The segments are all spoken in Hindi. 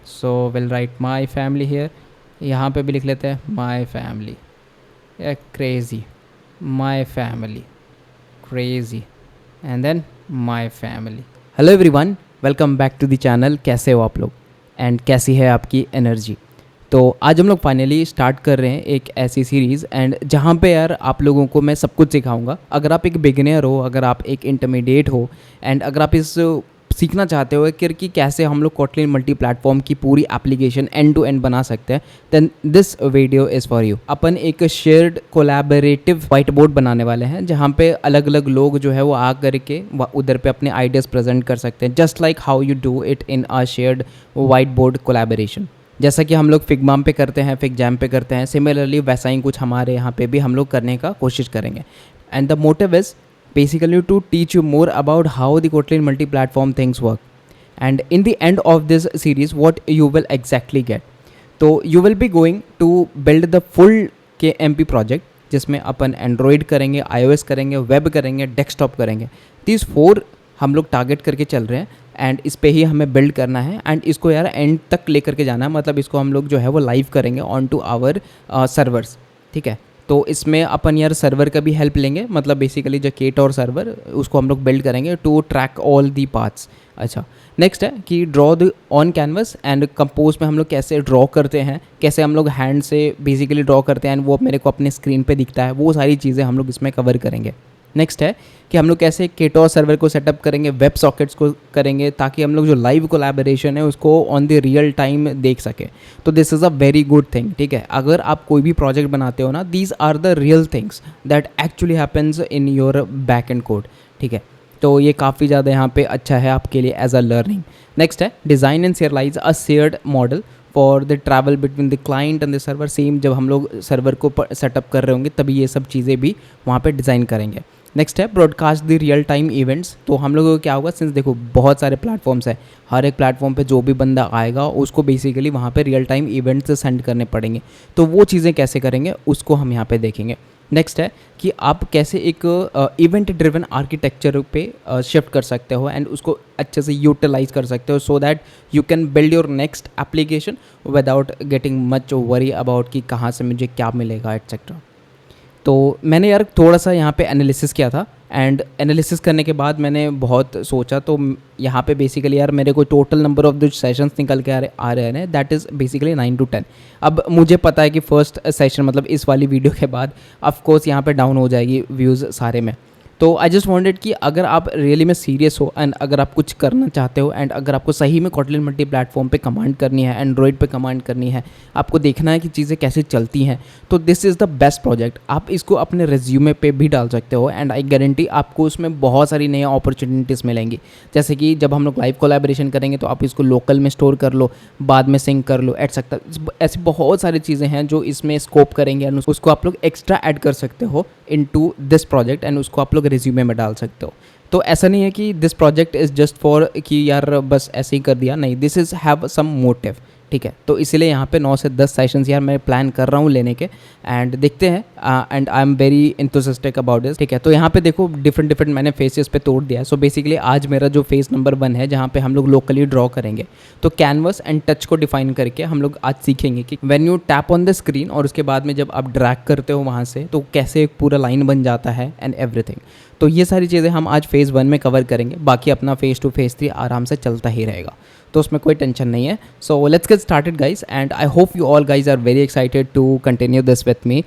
So will write my family here, यहाँ पे भी लिख लेते हैं my family, crazy, my family, crazy, and then my family. Hello everyone, welcome back to the channel. कैसे हो आप लोग एंड कैसी है आपकी एनर्जी? तो आज हम लोग फाइनली स्टार्ट कर रहे हैं एक ऐसी सीरीज़ एंड जहाँ पे यार आप लोगों को मैं सब कुछ सिखाऊंगा। अगर आप एक बिगिनर हो, अगर आप एक इंटरमीडिएट हो एंड अगर आप इस सीखना चाहते हो कि कैसे हम लोग कोटलिन मल्टी प्लेटफॉर्म की पूरी एप्लीकेशन एंड टू एंड बना सकते हैं, then this video is for you. अपन एक शेयर्ड कोलैबोरेटिव वाइट बोर्ड बनाने वाले हैं जहाँ पे अलग अलग लोग जो है वो आ करके उधर पे अपने आइडियाज़ प्रेजेंट कर सकते हैं, just like how you do it in a shared white board collaboration. जैसा कि हम लोग फिगमाम पे करते हैं, फिगजैम पे करते हैं, सिमिलरली वैसा ही कुछ हमारे यहाँ पे भी हम लोग करने का कोशिश करेंगे। And the motive is basically to teach you more about how the Kotlin multi-platform things work. And in the end of this series, what you will exactly get. तो you will be going to build the full KMP project जिसमें अपन एंड्रॉयड करेंगे, iOS करेंगे, वेब करेंगे, डेस्कटॉप करेंगे। these 4 हम लोग टारगेट करके चल रहे हैं एंड इस पे ही हमें बिल्ड करना है एंड इसको यार एंड तक लेकर के जाना है। मतलब इसको हम लोग जो है वो लाइव करेंगे ऑन टू आवर सर्वर्स, ठीक है। तो इसमें अपन यार सर्वर का भी हेल्प लेंगे, मतलब बेसिकली जो केटोर सर्वर उसको हम लोग बिल्ड करेंगे to track all the parts. अच्छा, नेक्स्ट है कि draw the on canvas and compose में हम लोग कैसे ड्रॉ करते हैं, कैसे हम लोग हैंड से बेसिकली ड्रॉ करते हैं एंड वो मेरे को अपने स्क्रीन पे दिखता है, वो सारी चीज़ें हम लोग इसमें कवर करेंगे। नेक्स्ट है कि हम लोग कैसे केटोर सर्वर को सेटअप करेंगे, वेब सॉकेट्स को करेंगे ताकि हम लोग जो लाइव कोलैबोरेशन है उसको ऑन द रियल टाइम देख सके। तो this is a very good thing, ठीक है। अगर आप कोई भी प्रोजेक्ट बनाते हो ना, these are the real things that actually happens in your back end code, ठीक है। तो ये काफ़ी ज़्यादा यहाँ पे अच्छा है आपके लिए एज अ लर्निंग। नेक्स्ट है design and serialize a shared model for the travel between the client and the server. Same जब हम लोग सर्वर को सेटअप कर रहे होंगे तभी ये सब चीज़ें भी वहाँ पे डिज़ाइन करेंगे। नेक्स्ट है broadcast the real time events. तो हम लोगों को क्या होगा, सिंस देखो बहुत सारे प्लेटफॉर्म्स है, हर एक प्लेटफॉर्म पे जो भी बंदा आएगा उसको बेसिकली वहाँ पे रियल टाइम इवेंट्स सेंड करने पड़ेंगे। तो वो चीज़ें कैसे करेंगे उसको हम यहाँ पे देखेंगे। नेक्स्ट है कि आप कैसे एक इवेंट ड्रिवन आर्किटेक्चर पे शिफ्ट कर सकते हो एंड उसको अच्छे से यूटिलाइज कर सकते हो so that you can build your next application without getting much worry about कि कहाँ से मुझे क्या मिलेगा एट्सेट्रा। तो मैंने यार थोड़ा सा यहाँ पे एनालिसिस किया था एंड एनालिसिस करने के बाद मैंने बहुत सोचा। तो यहाँ पे बेसिकली यार मेरे को total number of the sessions निकल के आ रहे हैं, दैट इज़ बेसिकली 9 to 10। अब मुझे पता है कि फर्स्ट सेशन मतलब इस वाली वीडियो के बाद ऑफ कोर्स यहाँ पे डाउन हो जाएगी व्यूज़ सारे में। तो आई जस्ट वांटेड कि अगर आप रियली में सीरियस हो एंड अगर आप कुछ करना चाहते हो एंड अगर आपको सही में कोटलिन मल्टी प्लेटफॉर्म पे कमांड करनी है, एंड्रॉयड पे कमांड करनी है, आपको देखना है कि चीज़ें कैसे चलती हैं, तो this is the best project. आप इसको अपने रेज्यूमे पे भी डाल सकते हो एंड आई गारंटी आपको उसमें बहुत सारी नई अपॉर्चुनिटीज़ मिलेंगी। जैसे कि जब हम लोग लाइव कोलैबोरेशन करेंगे तो आप इसको लोकल में स्टोर कर लो, बाद में सिंक कर लो एटसेट्रा। ऐसी बहुत सारी चीज़ें हैं जो इसमें स्कोप करेंगे एंड उसको आप लोग एक्स्ट्रा ऐड कर सकते हो इनटू दिस प्रोजेक्ट एंड उसको आप लोग रिज्यूमे में डाल सकते हो। तो ऐसा नहीं है कि this project is just for कि यार बस ऐसे ही कर दिया, नहीं, this is have some motive, ठीक है। तो इसीलिए यहाँ पे 9 से 10 सेशंस यार मैं प्लान कर रहा हूँ लेने के एंड देखते हैं and I am very enthusiastic about this, ठीक है। तो यहाँ पे देखो डिफरेंट मैंने फेसेस पे तोड़ दिया है। सो बेसिकली आज मेरा जो फेस नंबर 1 है जहाँ पे हम लोग लोकली ड्रॉ करेंगे, तो कैनवस एंड टच को डिफाइन करके हम लोग आज सीखेंगे कि when you tap on the screen और उसके बाद में जब आप ड्रैग करते हो वहाँ से तो कैसे एक पूरा लाइन बन जाता है एंड एवरीथिंग। तो ये सारी चीज़ें हम आज फेज़ 1 में कवर करेंगे, बाकी अपना फेज़ 2 फेज़ 3 आराम से चलता ही रहेगा, तो उसमें कोई टेंशन नहीं है। So let's get started guys and I hope you all guys are very excited to continue this with me.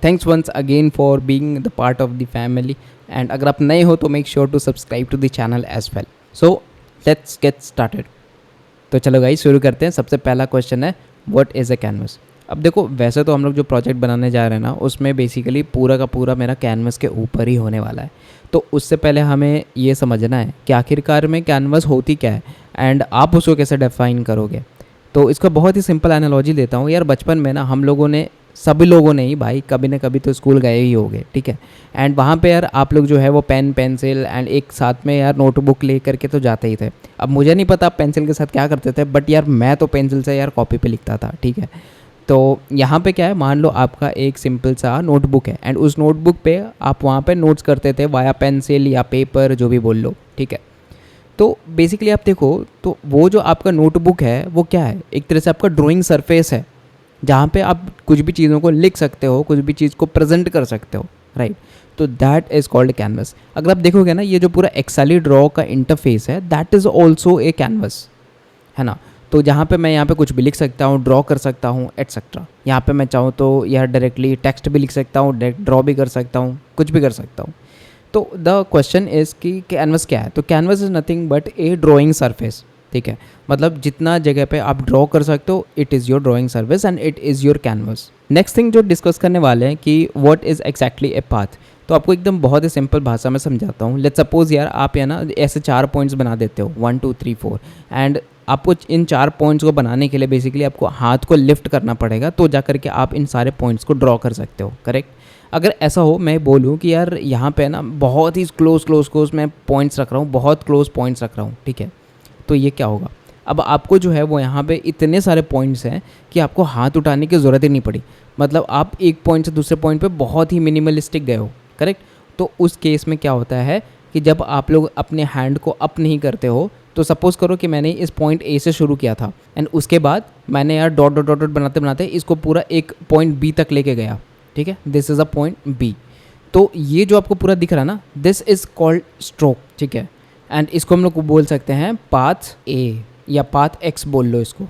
Thanks once again for being the part of the family and अगर आप नए हो तो make sure to subscribe to the channel as well. So let's get started. तो चलो गाइज शुरू करते हैं। सबसे पहला क्वेश्चन है व्हाट इज़ अ कैनवस। अब देखो वैसे तो हम लोग जो प्रोजेक्ट बनाने जा रहे हैं ना उसमें बेसिकली पूरा का पूरा मेरा कैनवस के ऊपर ही होने वाला है। तो उससे पहले हमें ये समझना है कि आखिरकार में कैनवस होती क्या है एंड आप उसको कैसे डिफाइन करोगे। तो इसका बहुत ही सिंपल एनालॉजी देता हूँ यार। बचपन में ना हम लोगों ने, सभी लोगों ने ही भाई कभी ना कभी तो स्कूल गए ही होंगे, ठीक है। एंड वहाँ पे यार आप लोग जो है वो पेन पेंसिल एंड एक साथ में यार नोटबुक ले करके तो जाते ही थे। अब मुझे नहीं पता आप पेंसिल के साथ क्या करते थे, बट यार मैं तो पेंसिल से यार कॉपी पे लिखता था, ठीक है। तो यहाँ पे क्या है, मान लो आपका एक सिंपल सा नोटबुक है एंड उस नोटबुक पे आप वहाँ पे नोट्स करते थे वाया पेंसिल या पेपर, जो भी बोल लो, ठीक है। तो बेसिकली आप देखो तो वो जो आपका नोटबुक है वो क्या है, एक तरह से आपका ड्राइंग सरफेस है जहाँ पे आप कुछ भी चीज़ों को लिख सकते हो, कुछ भी चीज़ को प्रेजेंट कर सकते हो, राइट। तो दैट इज़ कॉल्ड कैनवस। अगर आप देखोगे ना, ये जो पूरा एक्सेली ड्रॉ का इंटरफेस है that is also a canvas, है ना। तो जहाँ पे मैं यहाँ पे कुछ भी लिख सकता हूँ, ड्रॉ कर सकता हूँ एटसेट्रा। यहाँ पे मैं चाहूँ तो यह डायरेक्टली टेक्स्ट भी लिख सकता हूँ, डायरेक्ट ड्रॉ भी कर सकता हूँ, कुछ भी कर सकता हूँ। तो द क्वेश्चन इज़ कि कैनवस क्या है। तो canvas is nothing but A drawing surface, ठीक है। मतलब जितना जगह पे आप ड्रॉ कर सकते हो, it is your drawing service and it is your canvas. Next thing जो डिस्कस करने वाले हैं कि what is exactly a path. तो आपको एकदम बहुत ही सिंपल भाषा में समझाता हूँ। लेट्स सपोज यार आप है ना ऐसे 4 पॉइंट्स बना देते हो, 1 2 3 4, एंड आपको इन 4 पॉइंट्स को बनाने के लिए बेसिकली आपको हाथ को लिफ्ट करना पड़ेगा, तो जा करके आप इन सारे पॉइंट्स को ड्रॉ कर सकते हो, करेक्ट। अगर ऐसा हो, मैं बोलूँ कि यार यहाँ पे ना बहुत ही क्लोज मैं पॉइंट्स रख रहा हूँ, बहुत क्लोज पॉइंट्स रख रहा हूँ, ठीक है, तो ये क्या होगा। अब आपको जो है वो यहाँ पे इतने सारे पॉइंट्स हैं कि आपको हाथ उठाने की ज़रूरत ही नहीं पड़ी। मतलब आप एक पॉइंट से दूसरे पॉइंट पे बहुत ही मिनिमलिस्टिक गए हो, करेक्ट। तो उस केस में क्या होता है कि जब आप लोग अपने हैंड को अप नहीं करते हो, तो सपोज़ करो कि मैंने इस पॉइंट ए से शुरू किया था एंड उसके बाद मैंने यार डॉट डॉट डॉट डॉट बनाते बनाते इसको पूरा एक पॉइंट बी तक लेके गया, ठीक है, this is a point b. तो ये जो आपको पूरा दिख रहा है ना, दिस इज़ कॉल्ड स्ट्रोक, ठीक है। एंड इसको हम लोग को बोल सकते हैं पाथ ए या पाथ एक्स बोल लो इसको।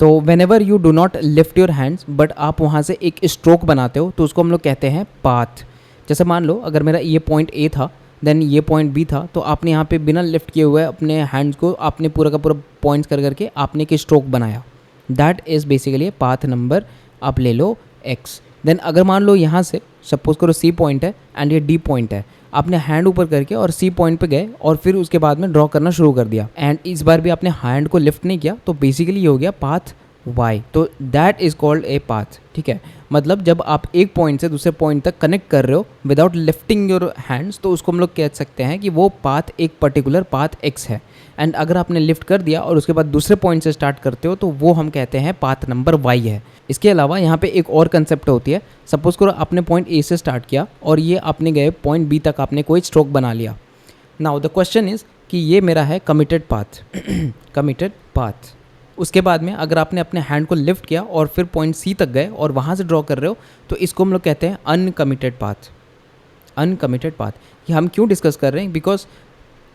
तो when ever you do not lift your hands but आप वहाँ से एक स्ट्रोक बनाते हो, तो उसको हम लोग कहते हैं पाथ। जैसे मान लो अगर मेरा ये पॉइंट ए था, देन ये पॉइंट बी था, तो आपने यहाँ पे बिना लिफ्ट किए हुए अपने हैंड्स को आपने पूरा का पूरा पॉइंट्स कर करके आपने एक स्ट्रोक बनाया, that is basically path number आप ले लो एक्स। देन अगर मान लो यहाँ से सपोज करो सी पॉइंट है एंड ये डी पॉइंट है, आपने हैंड ऊपर करके और सी पॉइंट पे गए और फिर उसके बाद में ड्रॉ करना शुरू कर दिया एंड इस बार भी आपने हैंड को लिफ्ट नहीं किया, तो बेसिकली ये हो गया पाथ वाई। तो that is called a path, ठीक है। मतलब जब आप एक पॉइंट से दूसरे पॉइंट तक कनेक्ट कर रहे हो विदाउट लिफ्टिंग योर हैंड्स, तो उसको हम लोग कह सकते हैं कि वो पाथ एक पर्टिकुलर पाथ एक्स है। एंड अगर आपने लिफ्ट कर दिया और उसके बाद दूसरे पॉइंट से स्टार्ट करते हो, तो वो हम कहते हैं पाथ नंबर वाई है। इसके अलावा यहाँ पे एक और कंसेप्ट होती है। सपोज करो आपने पॉइंट ए से स्टार्ट किया और ये आपने गए पॉइंट बी तक, आपने कोई स्ट्रोक बना लिया। नाउ द क्वेश्चन इज़ कि ये मेरा है कमिटेड पाथ कमिटेड पाथ। उसके बाद में अगर आपने अपने हैंड को लिफ्ट किया और फिर पॉइंट सी तक गए और वहाँ से ड्रॉ कर रहे हो, तो इसको हम लोग कहते हैं अनकमिटेड पाथ। अनकमिटेड पाथ ये हम क्यों डिस्कस कर रहे हैं, बिकॉज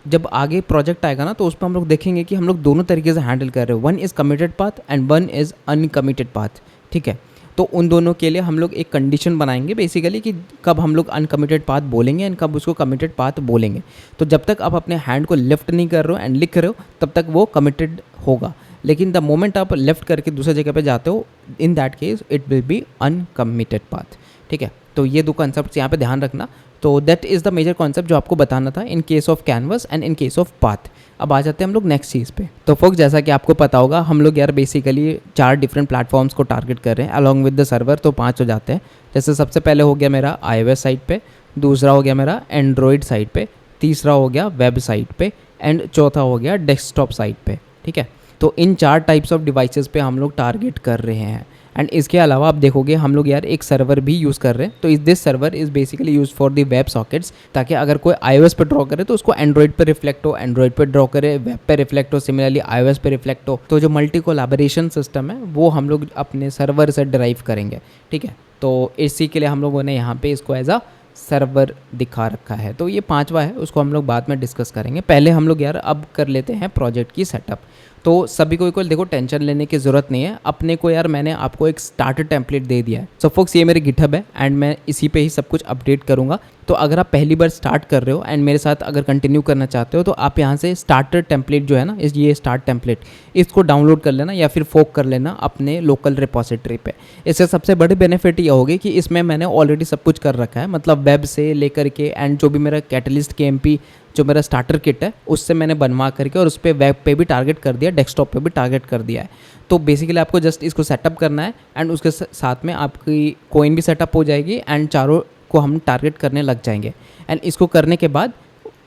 जब आगे प्रोजेक्ट आएगा ना, तो उस पर हम लोग देखेंगे कि हम लोग दोनों तरीके से हैंडल कर रहे हो, one is committed path and one is uncommitted path, ठीक है। तो उन दोनों के लिए हम लोग एक कंडीशन बनाएंगे बेसिकली कि कब हम लोग अनकमिटेड पाथ बोलेंगे एंड कब उसको कमिटेड पाथ बोलेंगे। तो जब तक आप अपने हैंड को लिफ्ट नहीं कर रहे हो एंड लिख रहे हो, तब तक वो कमिटेड होगा। लेकिन द मोमेंट आप लेफ्ट करके दूसरे जगह पे जाते हो, in that case it will B uncommitted path, ठीक है। तो ये दो कॉन्सेप्ट्स यहाँ पे ध्यान रखना। तो that is the major concept जो आपको बताना था in case of canvas and in case of path. अब आ जाते हैं हम लोग नेक्स्ट चीज़ पे। तो फोक्स, जैसा कि आपको पता होगा, हम लोग यार बेसिकली 4 डिफरेंट प्लेटफॉर्म्स को टारगेट कर रहे हैं अलॉन्ग विद द सर्वर, तो 5 हो जाते हैं। जैसे सबसे पहले हो गया मेरा iOS साइट पे, दूसरा हो गया मेरा एंड्रॉयड साइट पे, तीसरा हो गया वेब साइट पे एंड चौथा हो गया डेस्कटॉप साइट पे, ठीक है। तो इन 4 टाइप्स ऑफ डिवाइसेस पे हम लोग टारगेट कर रहे हैं। एंड इसके अलावा आप देखोगे हम लोग यार एक सर्वर भी यूज़ कर रहे हैं। तो इस this server is basically use for the web sockets, ताकि अगर कोई iOS पे ड्रॉ करे तो उसको एंड्रॉयड पे रिफ्लेक्ट हो, एंड्रॉयड पे ड्रॉ करे वेब पे रिफ्लेक्ट हो, सिमिलरली iOS पे रिफ्लेक्ट हो। तो जो मल्टी कोलैबोरेशन सिस्टम है वो हम लोग अपने सर्वर से ड्राइव करेंगे, ठीक है। तो इसी के लिए हम लोगों ने यहाँ पे इसको एज अ सर्वर दिखा रखा है। तो ये 5वां है, उसको हम लोग बाद में डिस्कस करेंगे। पहले हम लोग यार अब कर लेते हैं प्रोजेक्ट की सेटअप। तो सभी को देखो टेंशन लेने की ज़रूरत नहीं है। अपने को यार मैंने आपको एक स्टार्टर टेम्पलेट दे दिया है। सो फोक्स, ये मेरे गिटहब है एंड मैं इसी पे ही सब कुछ अपडेट करूँगा। तो अगर आप पहली बार स्टार्ट कर रहे हो एंड मेरे साथ अगर कंटिन्यू करना चाहते हो, तो आप यहाँ से स्टार्टर टेम्पलेट जो है ना, ये स्टार्ट टेम्पलेट, इसको डाउनलोड कर लेना या फिर फोक कर लेना अपने लोकल रिपोजिटरी पे। इससे सबसे बड़ी बेनिफिट ये होगी कि इसमें मैंने ऑलरेडी सब कुछ कर रखा है, मतलब वेब से लेकर के एंड जो भी मेरा कैटलिस्ट KMP जो मेरा स्टार्टर किट है उससे मैंने बनवा करके और उस पर वेब पे भी टारगेट कर दिया, डेस्कटॉप पे भी टारगेट कर दिया है। तो बेसिकली आपको जस्ट इसको सेटअप करना है एंड उसके साथ में आपकी कोइन भी सेटअप हो जाएगी एंड चारों को हम टारगेट करने लग जाएंगे। एंड इसको करने के बाद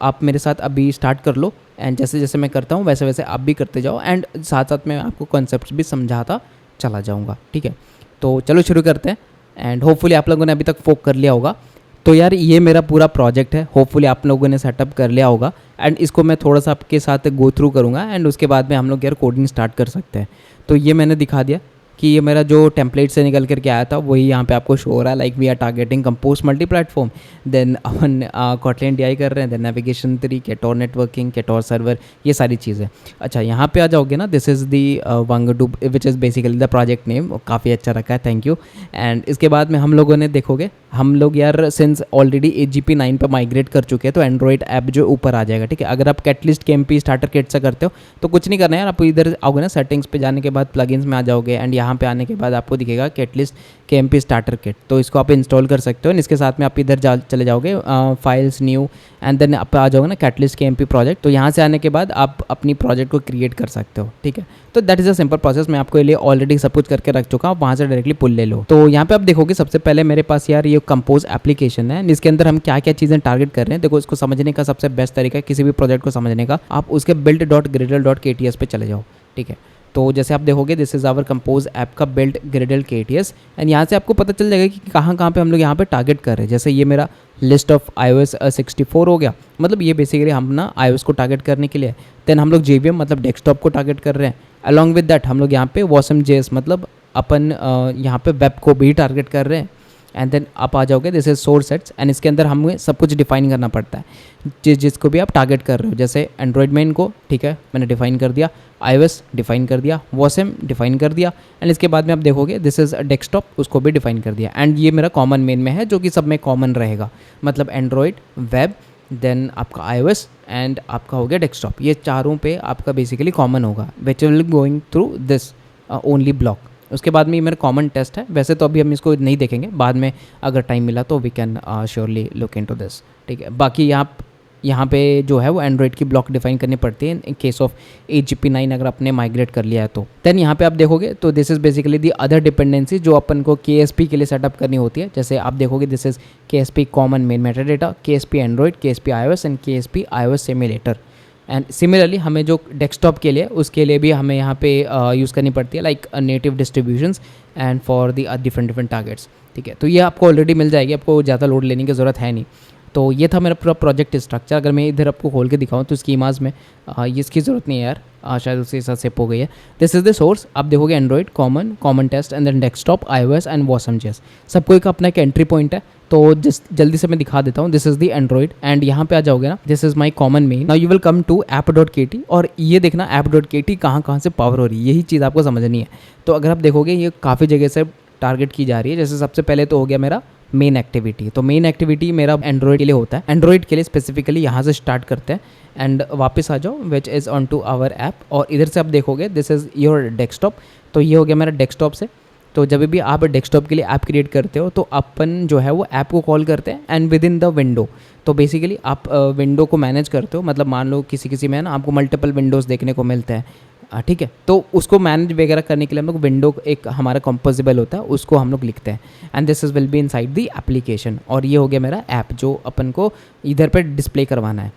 आप मेरे साथ अभी स्टार्ट कर लो एंड जैसे जैसे मैं करता हूँ वैसे वैसे आप भी करते जाओ एंड साथ साथ में आपको कॉन्सेप्ट भी समझाता चला जाऊँगा, ठीक है। तो चलो शुरू करते हैं एंड होपफुली आप लोगों ने अभी तक फोक कर लिया होगा। तो यार ये मेरा पूरा प्रोजेक्ट है, होपफुली आप लोगों ने सेटअप कर लिया होगा एंड इसको मैं थोड़ा सा आपके साथ गो थ्रू करूँगा एंड उसके बाद में हम लोग यार कोडिंग स्टार्ट कर सकते हैं। तो ये मैंने दिखा दिया कि ये मेरा जो टेम्पलेट से निकल करके आया था वही यहाँ पे आपको शो हो रहा है, like we are targeting compose multi platform, then अपन कॉटलिन डीआई कर रहे हैं, then navigation 3, Ktor networking, Ktor server, ये सारी चीज़ें। अच्छा यहाँ पे आ जाओगे ना, this is the Wangdu which is basically the project name, काफ़ी अच्छा रखा है, थैंक यू। एंड इसके बाद में हम लोगों ने देखोगे, हम लोग यार सिंस ऑलरेडी AGP 9 पर माइग्रेट कर चुके हैं तो एंड्रॉइड ऐप जो ऊपर आ जाएगा, ठीक है। अगर आप कैटलिस्ट KMP स्टार्टर किट से करते हो तो कुछ नहीं करना है यार, आप इधर आओगे ना सेटिंग्स पे जाने के बाद प्लगइन्स में आ जाओगे एंड यहाँ पे आने के बाद आपको दिखेगा कैटलिस्ट KMP स्टार्टर किट, तो इसको आप इंस्टॉल कर सकते हो। इसके साथ में आप इधर चले जाओगे फाइल्स न्यू एंड देन आप आ जाओगे ना कैटलिस्ट KMP प्रोजेक्ट, तो यहाँ से आने के बाद आप अपनी प्रोजेक्ट को क्रिएट कर सकते हो, ठीक है। तो that is a simple process, मैं आपको लिए ऑलरेडी सब कुछ करके रख चुका हूँ, वहाँ से डायरेक्टली पुल ले लो। तो यहाँ पे आप देखोगे सबसे पहले मेरे पास यार ये कंपोज एप्लीकेशन है, इसके अंदर हम क्या क्या चीज़ें टारगेट कर रहे हैं। देखो इसको समझने का सबसे बेस्ट तरीका है किसी भी प्रोजेक्ट को समझने का, आप उसके build.gradle.kts पे चले जाओ, ठीक है। तो जैसे आप देखोगे this is our compose app का बिल्ड ग्रेडल KTS एंड यहाँ से आपको पता चल जाएगा कि कहाँ कहाँ पे हम लोग यहाँ पे टारगेट कर रहे हैं। जैसे ये मेरा लिस्ट ऑफ iOS 64 हो गया, मतलब ये बेसिकली हम ना iOS को टारगेट करने के लिए। देन हम लोग JVM मतलब डेस्कटॉप को टारगेट कर रहे हैं। अलॉन्ग विद दैट हम लोग यहाँ पे WasamJS मतलब अपन यहाँ पे वेब को भी टारगेट कर रहे हैं। एंड देन आप आ जाओगे this is source sets and इसके अंदर हमें सब कुछ डिफाइन करना पड़ता है जिसको भी आप टारगेट कर रहे हो। जैसे एंड्रॉयड मेन को, ठीक है, मैंने डिफाइन कर दिया, iOS डिफाइन कर दिया, Wasm डिफाइन कर दिया एंड इसके बाद में आप देखोगे दिस इज़ डेस्कटॉप, उसको भी डिफाइन कर दिया। एंड ये मेरा कॉमन मेन में है जो कि सब में कॉमन रहेगा, मतलब एंड्रॉयड, वेब, देन आपका iOS एंड आपका हो गया डेस्कटॉप, ये चारों पे आपका बेसिकली कॉमन होगा which will going through this only block. उसके बाद में ये मेरा कॉमन टेस्ट है, वैसे तो अभी हम इसको नहीं देखेंगे, बाद में अगर टाइम मिला तो we can surely look into this, ठीक है। बाकी यहाँ पे जो है वो एंड्रॉइड की ब्लॉक डिफाइन करनी पड़ती है इन केस ऑफ AGP 9 अगर आपने माइग्रेट कर लिया है तो। देन यहाँ पे आप देखोगे तो this is basically the other dependency जो अपन को KSP के लिए सेटअप करनी होती है। जैसे आप देखोगे this is KSP common man metadata, KSP Android, KSP iOS and KSP iOS simulator. And similarly हमें जो डेस्कटॉप के लिए उसके लिए भी हमें यहाँ पे यूज़ करनी पड़ती है like native distributions and for the different targets, ठीक है। तो ये आपको ऑलरेडी मिल जाएगी, आपको ज़्यादा लोड लेने की ज़रूरत है नहीं। तो ये था मेरा पूरा प्रोजेक्ट स्ट्रक्चर। अगर मैं इधर आपको खोल के दिखाऊँ तो स्कीमास में ये इसकी ज़रूरत नहीं है यार, शायद उसके साथ सेप हो गई है। दिस इज़ द सोर्स, आप देखोगे android common test and then desktop, iOS and WasamJS, सबको एक अपना एक एंट्री पॉइंट है। तो जल्दी से मैं दिखा देता हूँ, this is the android and यहाँ पे आ जाओगे ना, this is my common main. Now you will come to app.kt और ये देखना app.kt कहाँ से पावर हो रही है, यही चीज़ आपको समझनी है। तो अगर आप देखोगे ये काफ़ी जगह से टारगेट की जा रही है। जैसे सबसे पहले तो हो गया मेरा मेन एक्टिविटी, तो मेन एक्टिविटी मेरा एंड्रॉइड के लिए होता है, एंड्रॉइड के लिए स्पेसिफिकली यहाँ से स्टार्ट करते हैं एंड वापस आ जाओ which is on to our app और इधर से आप देखोगे दिस इज़ योर डेस्कटॉप। तो ये हो गया मेरा डेस्कटॉप से। तो जब भी आप डेस्कटॉप के लिए ऐप क्रिएट करते हो तो अपन जो है वो ऐप को कॉल करते हैं and with in the window. तो बेसिकली आप विंडो को मैनेज करते हो, मतलब मान लो किसी में ना आपको मल्टीपल विंडोज़ देखने को मिलते हैं, ठीक है। तो उसको मैनेज वगैरह करने के लिए हम लोग विंडो एक हमारा कंपोजिबल होता है उसको हम लोग लिखते हैं and this is will be inside the application. और ये हो गया मेरा ऐप जो अपन को इधर पे डिस्प्ले करवाना है।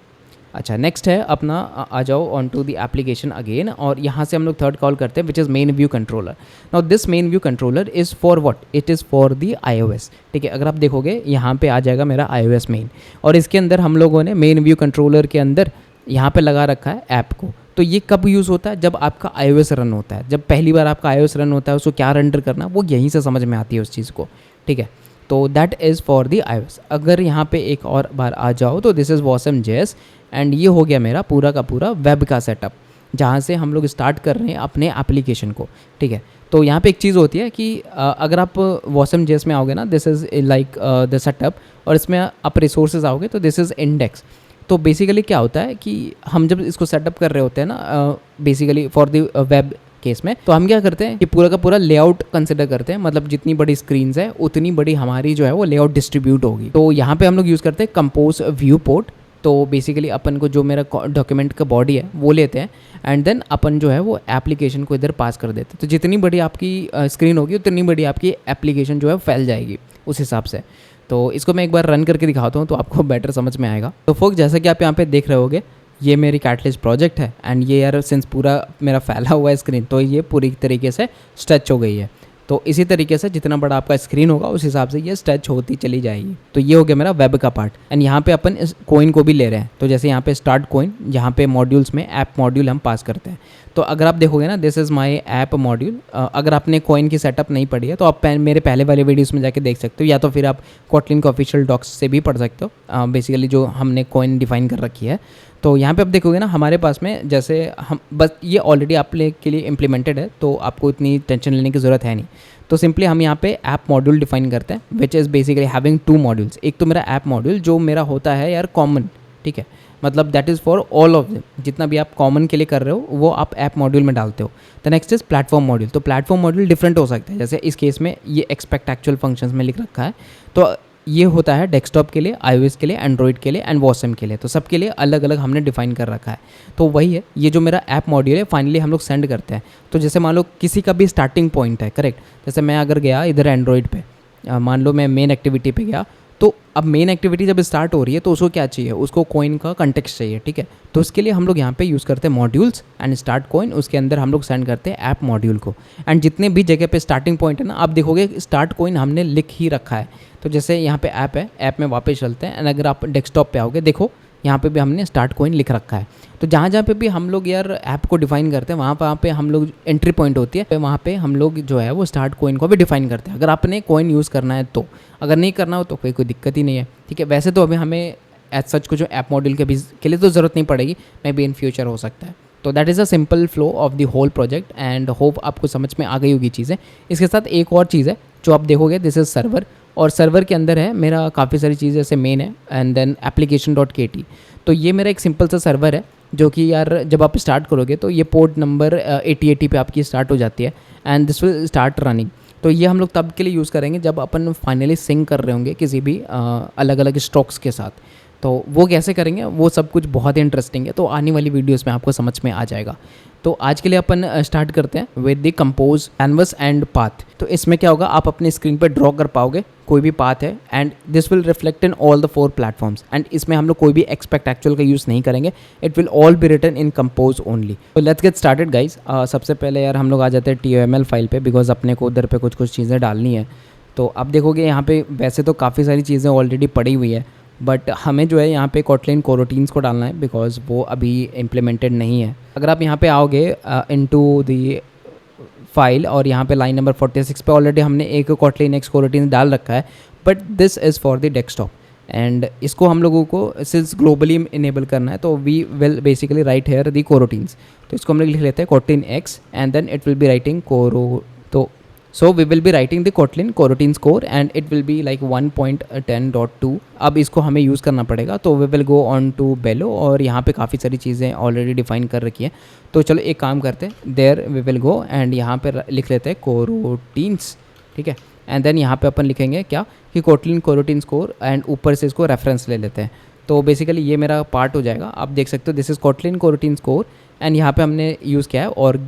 अच्छा नेक्स्ट है अपना आ जाओ on to the application again और यहाँ से हम लोग थर्ड कॉल करते हैं which is main view controller. Now this main view controller is for what, it is for the iOS, ठीक है। अगर आप देखोगे यहाँ पे आ जाएगा मेरा iOS मेन और इसके अंदर हम लोगों ने मेन व्यू कंट्रोलर के अंदर यहाँ पे लगा रखा है ऐप को। तो ये कब यूज़ होता है, जब आपका iOS रन होता है, जब पहली बार आपका iOS रन होता है उसको क्या रेंडर करना वो यहीं से समझ में आती है उस चीज़ को, ठीक है। तो that is for the iOS। अगर यहाँ पे एक और बार आ जाओ तो दिस इज़ WasamJS एंड ये हो गया मेरा पूरा का पूरा वेब का सेटअप जहाँ से हम लोग स्टार्ट कर रहे हैं अपने एप्लीकेशन को, ठीक है। तो यहाँ पे एक चीज़ होती है कि अगर आप WasamJS में आओगे ना, this is like the setup और इसमें आप रिसोर्सेज आओगे तो दिस इज़ इंडेक्स। तो बेसिकली क्या होता है कि हम जब इसको सेटअप कर रहे होते हैं ना basically for the web case में, तो हम क्या करते हैं कि पूरा का पूरा लेआउट कंसिडर करते हैं, मतलब जितनी बड़ी स्क्रीन्स है उतनी बड़ी हमारी जो है वो लेआउट डिस्ट्रीब्यूट होगी। तो यहाँ पे हम लोग यूज़ करते हैं कंपोज व्यू पोर्ट। तो बेसिकली अपन को जो मेरा डॉक्यूमेंट का बॉडी है वो लेते हैं एंड देन अपन जो है वो एप्लीकेशन को इधर पास कर देते हैं। तो जितनी बड़ी आपकी स्क्रीन होगी उतनी बड़ी आपकी एप्लीकेशन जो है फैल जाएगी उस हिसाब से। तो इसको मैं एक बार रन करके दिखाता हूँ तो आपको बेटर समझ में आएगा। तो फोक जैसा कि आप यहाँ पे देख रहे होगे ये मेरी कैटलिस्ट प्रोजेक्ट है एंड ये यार सिंस पूरा मेरा फैला हुआ है स्क्रीन तो ये पूरी तरीके से स्ट्रेच हो गई है। तो इसी तरीके से जितना बड़ा आपका स्क्रीन होगा उस हिसाब से ये स्ट्रेच होती चली जाएगी। तो ये हो गया मेरा वेब का पार्ट। एंड यहाँ पे अपन इस कोइन को भी ले रहे हैं, तो जैसे यहाँ पे स्टार्ट कोइन, यहाँ पे मॉड्यूल्स में ऐप मॉड्यूल हम पास करते हैं। तो अगर आप देखोगे ना, this is my app module. अगर आपने कोइन की सेटअप नहीं पढ़ी है तो आप मेरे पहले वाले वीडियोस में जाके देख सकते हो, या तो फिर आप कोटलिन के ऑफिशियल डॉक्स से भी पढ़ सकते हो, बेसिकली जो हमने कोइन डिफाइन कर रखी है। तो यहाँ पे आप देखोगे ना, हमारे पास में जैसे हम बस ये ऑलरेडी आप के लिए इम्प्लीमेंटेड है, तो आपको इतनी टेंशन लेने की ज़रूरत है नहीं। तो सिंपली हम यहाँ पे ऐप मॉड्यूल डिफाइन करते हैं, which is basically having 2 modules. एक तो मेरा ऐप मॉड्यूल जो मेरा होता है यार कॉमन, ठीक है, मतलब that is for all of them, जितना भी आप कॉमन के लिए कर रहे हो वो आप ऐप मॉड्यूल में डालते हो। The next is platform module. तो प्लेटफॉर्म मॉड्यूल डिफरेंट हो सकता है, जैसे इस केस में ये एक्सपेक्ट एक्चुअल फंक्शंस में लिख रखा है, तो ये होता है डेस्कटॉप के लिए, iOS के लिए, एंड्रॉइड के लिए एंड वॉसम के लिए। तो सबके लिए अलग अलग हमने डिफाइन कर रखा है। तो वही है, ये जो मेरा ऐप मॉड्यूल है फाइनली हम लोग सेंड करते हैं। तो जैसे मान लो किसी का भी स्टार्टिंग पॉइंट है, करेक्ट, जैसे मैं अगर गया इधर एंड्रॉइड पे, मान लो मैं मेन एक्टिविटी पे गया, तो अब मेन एक्टिविटी जब स्टार्ट हो रही है तो उसको क्या चाहिए, उसको कोइन का कंटेक्स्ट चाहिए, ठीक है। तो उसके लिए हम लोग यहाँ पे यूज़ करते हैं मॉड्यूल्स एंड स्टार्ट कोइन, उसके अंदर हम लोग सेंड करते हैं ऐप मॉड्यूल को। एंड जितने भी जगह पे स्टार्टिंग पॉइंट है ना, आप देखोगे स्टार्ट कोइन हमने लिख ही रखा है। तो जैसे यहाँ पे ऐप है, ऐप में वापस चलते हैं, एंड अगर आप डेस्कटॉप पे आओगे, देखो यहाँ पे भी हमने स्टार्ट कोइन लिख रखा है। तो जहाँ जहाँ पे भी हम लोग यार ऐप को डिफाइन करते हैं, वहाँ पे हम लोग एंट्री पॉइंट होती है, वहाँ पे हम लोग जो है वो स्टार्ट कोइन को भी डिफाइन करते हैं, अगर आपने कोइन यूज़ करना है तो। अगर नहीं करना हो तो कोई दिक्कत ही नहीं है, ठीक है। वैसे तो अभी हमें एज सच को जो ऐप मॉड्यूल के लिए तो ज़रूरत नहीं पड़ेगी, मे बी इन फ्यूचर हो सकता है। तो that is a simple flow of the whole project and hope आपको समझ में आ गई होगी चीज़ें। इसके साथ एक और चीज़ है जो आप देखोगे, दिस इज़ सर्वर, और सर्वर के अंदर है मेरा काफ़ी सारी चीज़ें, जैसे मेन है एंड देन application.kt। तो ये मेरा एक सिंपल सा सर्वर है जो कि यार जब आप स्टार्ट करोगे तो ये पोर्ट नंबर 8080 पे आपकी स्टार्ट हो जाती है and this will start running. तो ये हम लोग तब के लिए यूज़ करेंगे जब अपन फाइनली सिंक कर रहे होंगे किसी भी अलग अलग स्ट्रोक्स के साथ। तो वो कैसे करेंगे वो सब कुछ बहुत ही इंटरेस्टिंग है, तो आने वाली वीडियोस में आपको समझ में आ जाएगा। तो आज के लिए अपन स्टार्ट करते हैं with the compose canvas and path. तो इसमें क्या होगा, आप अपने स्क्रीन पर ड्रॉ कर पाओगे कोई भी पाथ है and this will reflect in all the 4 platforms. And इसमें हम लोग कोई भी एक्सपेक्ट एक्चुअल का यूज़ नहीं करेंगे, it will all be written in compose only. तो लेट्स गेट स्टार्टेड गाइज। सबसे पहले यार हम लोग आ जाते हैं TOML फाइल पे, बिकॉज अपने को उधर पे कुछ चीज़ें डालनी है। तो आप देखोगे यहाँ पे वैसे तो काफ़ी सारी चीज़ें ऑलरेडी पड़ी हुई है, बट हमें जो है यहाँ पे कोटलिन कोरोटीन्स को डालना है बिकॉज वो अभी इम्प्लीमेंटेड नहीं है। अगर आप यहाँ पे आओगे इनटू द फाइल और यहाँ पे लाइन नंबर 46 पे ऑलरेडी हमने एक कोटलिन एक्स कोरोटीन डाल रखा है, but this is for the desktop and इसको हम लोगों को सिंस ग्लोबली इनेबल करना है, तो we will basically write here the coroutines. तो इसको हम लोग लिख लेते हैं Kotlin X and then it will be writing coro. तो so we will be writing the Kotlin coroutine score and it will be like 1.10.2। अब इसको हमें यूज़ करना पड़ेगा, तो we will go on to Bello और यहाँ पे काफ़ी सारी चीज़ें ऑलरेडी डिफाइन कर रखी है। तो चलो एक काम करते हैं, there we will go and यहाँ पे लिख लेते हैं coroutines, ठीक है। एंड देन यहाँ पे अपन लिखेंगे क्या कि Kotlin coroutine score एंड ऊपर से इसको रेफरेंस ले लेते हैं। तो बेसिकली ये मेरा पार्ट हो जाएगा। आप देख सकते हो this is Kotlin coroutine score and यहाँ पे हमने यूज़ किया है और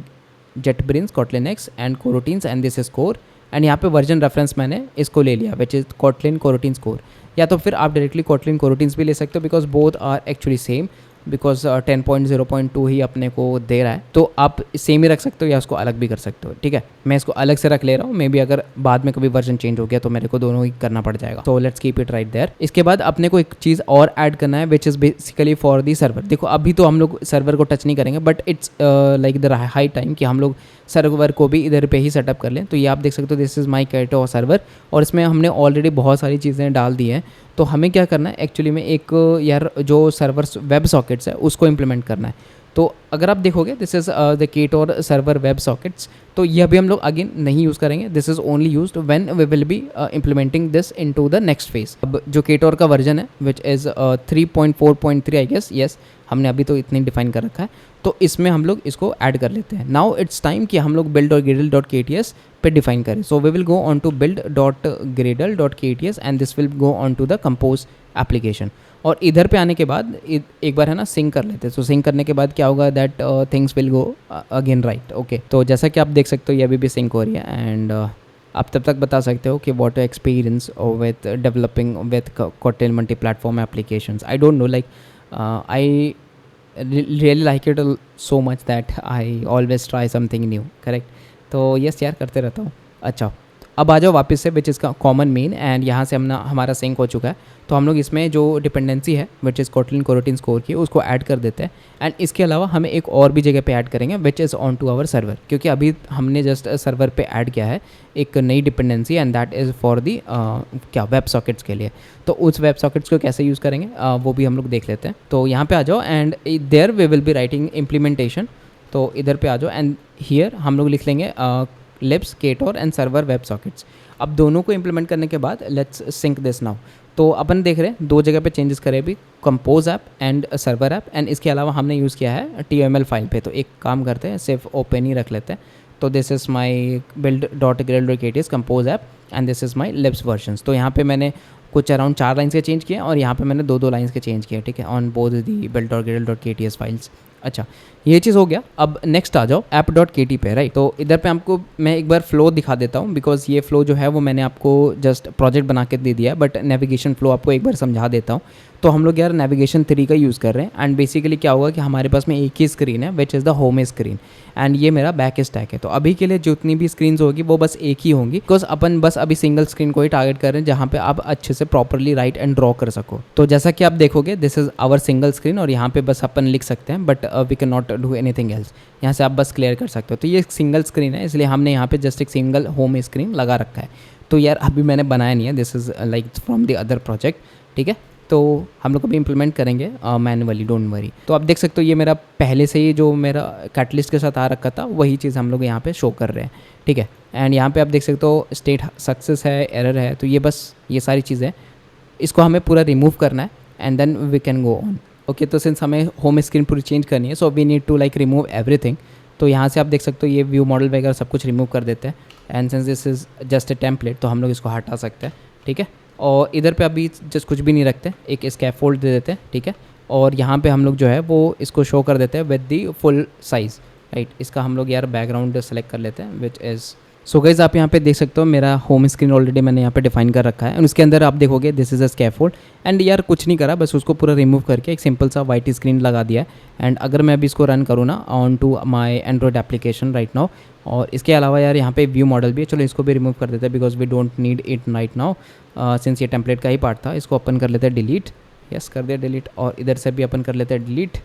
JetBrains Kotlin X and coroutines and this score and यहाँ पे वर्जन रेफरेंस मैंने इसको ले लिया which is Kotlin coroutine score। या तो फिर आप डायरेक्टली Kotlin coroutines भी ले सकते हो because both are actually same, because 10.0.2 ही अपने को दे रहा है, तो आप सेम ही रख सकते हो या उसको अलग भी कर सकते हो, ठीक है। मैं इसको अलग से रख ले रहा हूँ, मे बी अगर बाद में कभी वर्जन चेंज हो गया तो मेरे को दोनों ही करना पड़ जाएगा। तो let's keep it right there. इसके बाद अपने को एक चीज़ और ऐड करना है which is basically for the server. देखो अभी तो हम लोग सर्वर को टच नहीं करेंगे, but it's like the high time कि हम लोग सर्वर को भी इधर पे ही सेटअप कर लें। तो ये आप देख सकते हो दिस इज़ माई कैटो सर्वर और इसमें हमने ऑलरेडी बहुत सारी चीज़ें डाल दी हैं। तो हमें क्या करना है एक्चुअली में, एक यार जो सर्वर वेब सॉकेट्स है उसको इम्प्लीमेंट करना है। तो अगर आप देखोगे this is the Ktor server web sockets, तो ये अभी हम लोग अगेन नहीं यूज़ करेंगे, this is only used when we will be implementing this into the next phase. अब जो केटोर का वर्जन है which is 3.4.3 I guess, yes हमने अभी तो इतनी डिफाइन कर रखा है, तो इसमें हम लोग इसको ऐड कर लेते हैं। नाउ इट्स टाइम कि हम लोग build और gradle.kts पे डिफाइन करें। So we will go on to build.gradle.kts and this will go on to the compose application. और इधर पे आने के बाद एक बार है ना सिंक कर लेते हैं। सो सिंक करने के बाद क्या होगा, that things will go again right, okay. तो जैसा कि आप देख सकते हो ये अभी भी सिंक हो रही है एंड आप तब तक बता सकते हो कि what experience with developing with Kotlin multi platform applications. I don't no, like I really like it so much that I always try something new, correct। तो यस यार करते रहता हूँ। अच्छा, अब आ जाओ वापस से विच इज़ का कॉमन मेन, एंड यहाँ से हमने हमारा सिंक हो चुका है। तो हम लोग इसमें जो डिपेंडेंसी है विच इज़ कोटलिन कोरोटीन स्कोर की, उसको ऐड कर देते हैं। एंड इसके अलावा हमें एक और भी जगह पे ऐड करेंगे which is on to our server, क्योंकि अभी हमने जस्ट सर्वर पे ऐड किया है एक नई dependency, and that is for the क्या वेब सॉकेट्स के लिए। तो उस वेब सॉकेट्स को कैसे यूज़ करेंगे वो भी हम लोग देख लेते हैं। तो यहाँ पे आ जाओ and there we will be writing implementation. तो इधर पे आ जाओ एंड हियर हम लोग लिख लेंगे libs Ktor and server web sockets. अब दोनों को इम्प्लीमेंट करने के बाद लेट्स सिंक दिस नाउ। तो अपन देख रहे हैं दो जगह पे चेंजेस करे भी, compose app and server app, and इसके अलावा हमने यूज़ किया है TML फाइल पे। तो एक काम करते हैं, सिर्फ ओपन ही रख लेते हैं। तो this is my build.gradle.kt compose app and this is my libs versions. तो यहाँ पे मैंने कुछ अराउंड 4 लाइन्स के चेंज किए और यहाँ पे मैंने 2-2 लाइन्स के चेंज किए, ठीक है, on both the build.gradle.kt files. अच्छा, ये चीज़ हो गया। अब नेक्स्ट आ जाओ app.kt पे, राइट। तो इधर पे आपको मैं एक बार फ्लो दिखा देता हूँ, बिकॉज ये फ्लो जो है वो मैंने आपको जस्ट प्रोजेक्ट बना के दे दिया है, बट नेविगेशन फ्लो आपको एक बार समझा देता हूँ। तो हम लोग यार नेविगेशन 3 का यूज़ कर रहे हैं, एंड बेसिकली क्या होगा कि हमारे पास में एक ही स्क्रीन है which is the home screen, and ये मेरा बैक स्टैक है। तो अभी के लिए जितनी भी स्क्रीन होगी वो बस एक ही होंगी, बिकॉज अपन बस अभी सिंगल स्क्रीन को ही टारगेट कर रहे हैं जहाँ पे आप अच्छे से प्रॉपरली राइट एंड ड्रॉ कर सको। तो जैसा कि आप देखोगे this is our single screen, और यहाँ पे बस अपन लिख सकते हैं, but we can not do anything else. यहाँ से आप बस क्लियर कर सकते हो। तो ये सिंगल स्क्रीन है, इसलिए हमने यहाँ पे जस्ट एक सिंगल होम स्क्रीन लगा रखा है। तो यार अभी मैंने बनाया नहीं है, this is like from the other project, ठीक है। तो हम लोग अभी इम्प्लीमेंट करेंगे मैनुअली, डोंट वरी। तो आप देख सकते हो ये मेरा पहले से ही जो मेरा कैटलिस्ट के साथ आ रखा था वही चीज़ हम लोग यहाँ पे शो कर रहे हैं, ठीक है। एंड यहाँ पे आप देख सकते हो स्टेट सक्सेस है, एरर है, तो ये बस ये सारी चीज़ें, इसको हमें पूरा रिमूव करना है and then we can go on. Okay, तो सिंस हमें होम स्क्रीन पूरी चेंज करनी है, so we need to like remove everything. तो यहाँ से आप देख सकते हो ये व्यू मॉडल वगैरह सब कुछ रिमूव कर देते हैं, and since this is just a template तो हम लोग इसको हटा सकते हैं, ठीक है। और इधर पे अभी जस्ट कुछ भी नहीं रखते, एक स्कैफोल्ड दे देते हैं, ठीक है। और यहाँ पे हम लोग जो है वो इसको शो कर देते हैं with the full size, right. इसका हम लोग यार बैकग्राउंड सेलेक्ट कर लेते हैं विच इज़, सो गाइस आप यहाँ पे देख सकते हो मेरा होम स्क्रीन ऑलरेडी मैंने यहाँ पे डिफाइन कर रखा है, और उसके अंदर आप देखोगे this is a scaffold, and यार कुछ नहीं करा, बस उसको पूरा रिमूव करके एक सिंपल सा वाइट स्क्रीन लगा दिया है। एंड अगर मैं अभी इसको रन करूँ ना on to my android application right now, और इसके अलावा यार यहाँ पे व्यू मॉडल भी है, चलो इसको भी रिमूव कर देते हैं because we don't need it right now, since ये टेम्पलेट का ही पार्ट था। इसको अपन कर लेते हैं डिलीट, यस कर दिया डिलीट, और इधर से भी अपन कर लेते हैं डिलीट,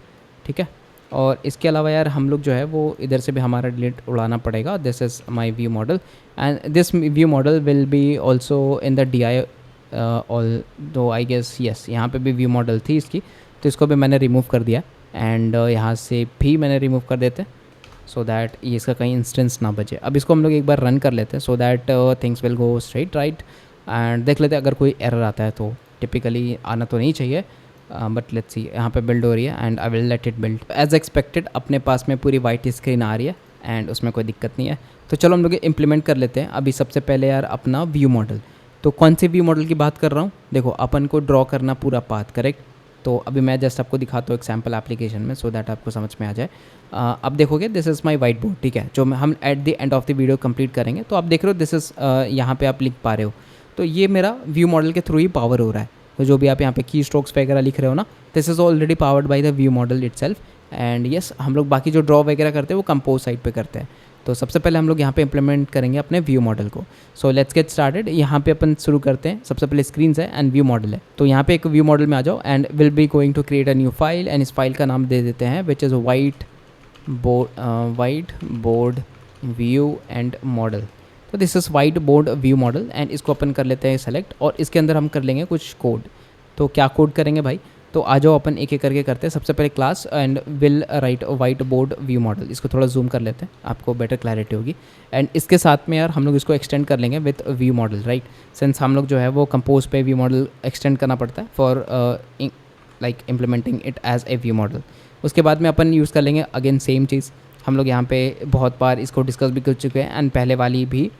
ठीक है। और इसके अलावा यार हम लोग जो है वो इधर से भी हमारा डिलीट उड़ाना पड़ेगा। This is my view model, and this view model will be also in the DI all दो आई गेस, यस यहाँ पे भी व्यू मॉडल थी इसकी, तो इसको भी मैंने रिमूव कर दिया, एंड यहाँ से भी मैंने रिमूव कर देते सो दैट ये इसका कहीं इंस्टेंस ना बचे। अब इसको हम लोग एक बार रन कर लेते हैं so that things will go straight, right. And देख लेते हैं अगर कोई एरर आता है, तो टिपिकली आना तो नहीं चाहिए, बट लेट्स सी। यहाँ पे बिल्ड हो रही है and I will let it build as expected. अपने पास में पूरी वाइट स्क्रीन आ रही है एंड उसमें कोई दिक्कत नहीं है। तो चलो हम लोग इम्प्लीमेंट कर लेते हैं। अभी सबसे पहले यार अपना व्यू मॉडल, तो कौन से व्यू मॉडल की बात कर रहा हूँ, देखो अपन को ड्रॉ करना पूरा पाथ, करेक्ट। तो अभी मैं जस्ट आपको दिखाता हूँ एक सैम्पल एप्लीकेशन में सो दैट आपको समझ में आ जाए। अब देखोगे this is my white board, ठीक है, जो हम eight the end of the video complete करेंगे। तो आप देख रहे हो दिस इज़ यहाँ पे आप लिख पा रहे हो, तो ये मेरा व्यू मॉडल के थ्रू ही पावर हो रहा है। तो जो भी आप यहाँ पे की स्ट्रोक्स वगैरह लिख रहे हो ना, this is already powered by the view model itself. And yes हम लोग बाकी जो ड्रॉ वगैरह करते हैं वो कंपोज साइड पे करते हैं। तो सबसे पहले हम लोग यहाँ पे इम्प्लीमेंट करेंगे अपने व्यू मॉडल को। सो लेट्स गेट स्टार्टेड। यहाँ पे अपन शुरू करते हैं, सबसे पहले स्क्रीन है एंड व्यू मॉडल है। तो यहाँ पे एक व्यू मॉडल में आ जाओ and will be going to create a new file, and इस फाइल का नाम दे देते हैं which is white board view and model. तो this is white board view model, and इसको अपन कर लेते हैं सेलेक्ट, और इसके अंदर हम कर लेंगे कुछ कोड। तो क्या कोड करेंगे भाई, तो आ जाओ अपन एक एक करके करते हैं। सबसे पहले class and will write white board view model, इसको थोड़ा जूम कर लेते हैं, आपको बेटर क्लैरिटी होगी। एंड इसके साथ में यार हम लोग इसको एक्सटेंड कर लेंगे with Vue model, right. Since हम लोग जो है वो कंपोज पे व्यू मॉडल एक्सटेंड करना पड़ता है for like implementing it as a view model. उसके बाद में अपन यूज़ कर लेंगे अगेन सेम चीज़। हम लोग यहाँ पे बहुत बार इसको डिस्कस भी कर चुके हैं, एंड पहले वाली भी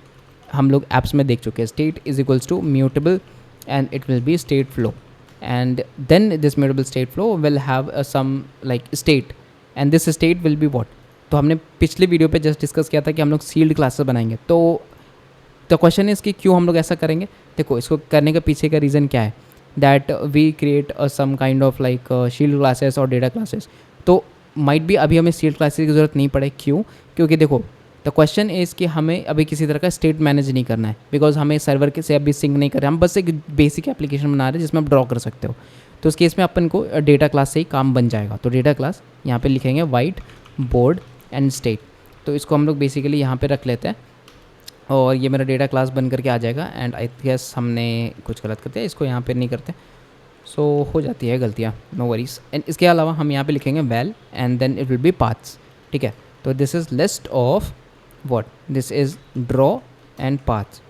हम लोग ऐप्स में देख चुके हैं। State is equals to mutable and it will be state flow, and then this mutable state flow will have some like state, and this state will be what। तो हमने पिछले वीडियो पे जस्ट डिस्कस किया था कि हम लोग सील्ड क्लासेस बनाएंगे। तो द क्वेश्चन इज़ कि क्यों हम लोग ऐसा करेंगे। देखो इसको करने के पीछे का रीज़न क्या है, that we create some kind of like shield classes और डेटा क्लासेस। तो माइट भी अभी हमें सील्ड क्लासेस की ज़रूरत नहीं पड़े, क्यों, क्योंकि देखो द क्वेश्चन इज़ कि हमें अभी किसी तरह का स्टेट मैनेज नहीं करना है, बिकॉज हमें सर्वर के से अभी सिंक नहीं कर रहे हैं, हम बस एक बेसिक एप्लीकेशन बना रहे हैं जिसमें आप ड्रॉ कर सकते हो। तो उस केस में अपन को डेटा क्लास से ही काम बन जाएगा। तो डेटा क्लास यहाँ पे लिखेंगे वाइट बोर्ड एंड स्टेट। तो इसको हम लोग बेसिकली यहाँ पे रख लेते हैं और ये मेरा डेटा क्लास बन करके आ जाएगा। एंड आई गेस हमने कुछ गलत करते हैं, इसको यहाँ पे नहीं करते, सो हो जाती है गलतियाँ, नो वरीज। एंड इसके अलावा हम यहाँ पे लिखेंगे well and then it will be paths, ठीक है। तो this is list of what, this is draw and paths.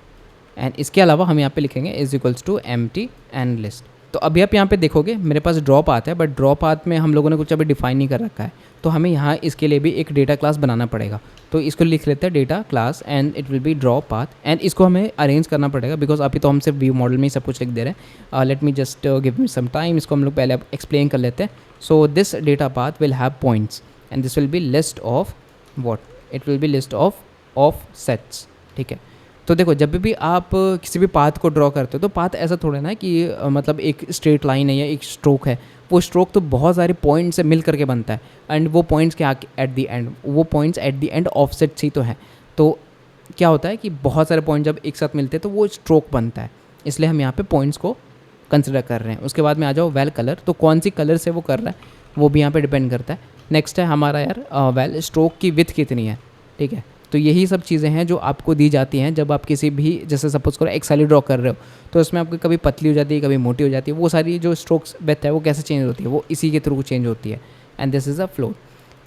And इसके अलावा हम यहाँ पे लिखेंगे is equals to empty and list. तो अभी आप यहाँ पे देखोगे मेरे पास ड्रॉ पाथ है, बट ड्रॉ पाथ में हम लोगों ने कुछ अभी डिफाइन नहीं कर रखा है, तो हमें यहाँ इसके लिए भी एक डेटा क्लास बनाना पड़ेगा। तो इसको लिख लेते हैं data class and it will be draw path. And इसको हमें अरेंज करना पड़ेगा बिकॉज अभी तो हम सिर्फ व्यू मॉडल में ही सब कुछ लिख दे रहे हैं। Let me just give me some time, इसको हम लोग पहले एक्सप्लेन कर लेते हैं। So this data path will have points and this will be list of what, it will be list of sets, ठीक है। तो देखो जब भी आप किसी भी पाथ को ड्रॉ करते हो तो पाथ ऐसा थोड़ा ना है कि मतलब एक स्ट्रेट लाइन है या एक स्ट्रोक है, वो स्ट्रोक तो बहुत सारे पॉइंट से मिल करके बनता है। एंड वो पॉइंट्स क्या एट द एंड, वो points at the end offsets ही तो हैं। तो क्या होता है कि बहुत सारे पॉइंट जब एक साथ मिलते हैं तो वो स्ट्रोक बनता है, इसलिए हम यहाँ पे पॉइंट्स को कंसिडर कर रहे हैं। उसके बाद में आ जाओ वेल कलर, तो कौन सी कलर से वो कर रहा है वो भी यहाँ पे डिपेंड करता है। नेक्स्ट है हमारा यार वेल स्ट्रोक की विड्थ कितनी है, ठीक है। तो यही सब चीज़ें हैं जो आपको दी जाती हैं जब आप किसी भी, जैसे सपोज करो एक साली ड्रॉ कर रहे हो तो उसमें आपकी कभी पतली हो जाती है कभी मोटी हो जाती है, वो सारी जो स्ट्रोक्स विड्थ है वो कैसे चेंज होती है, वो इसी के थ्रू चेंज होती है। And this is a flow.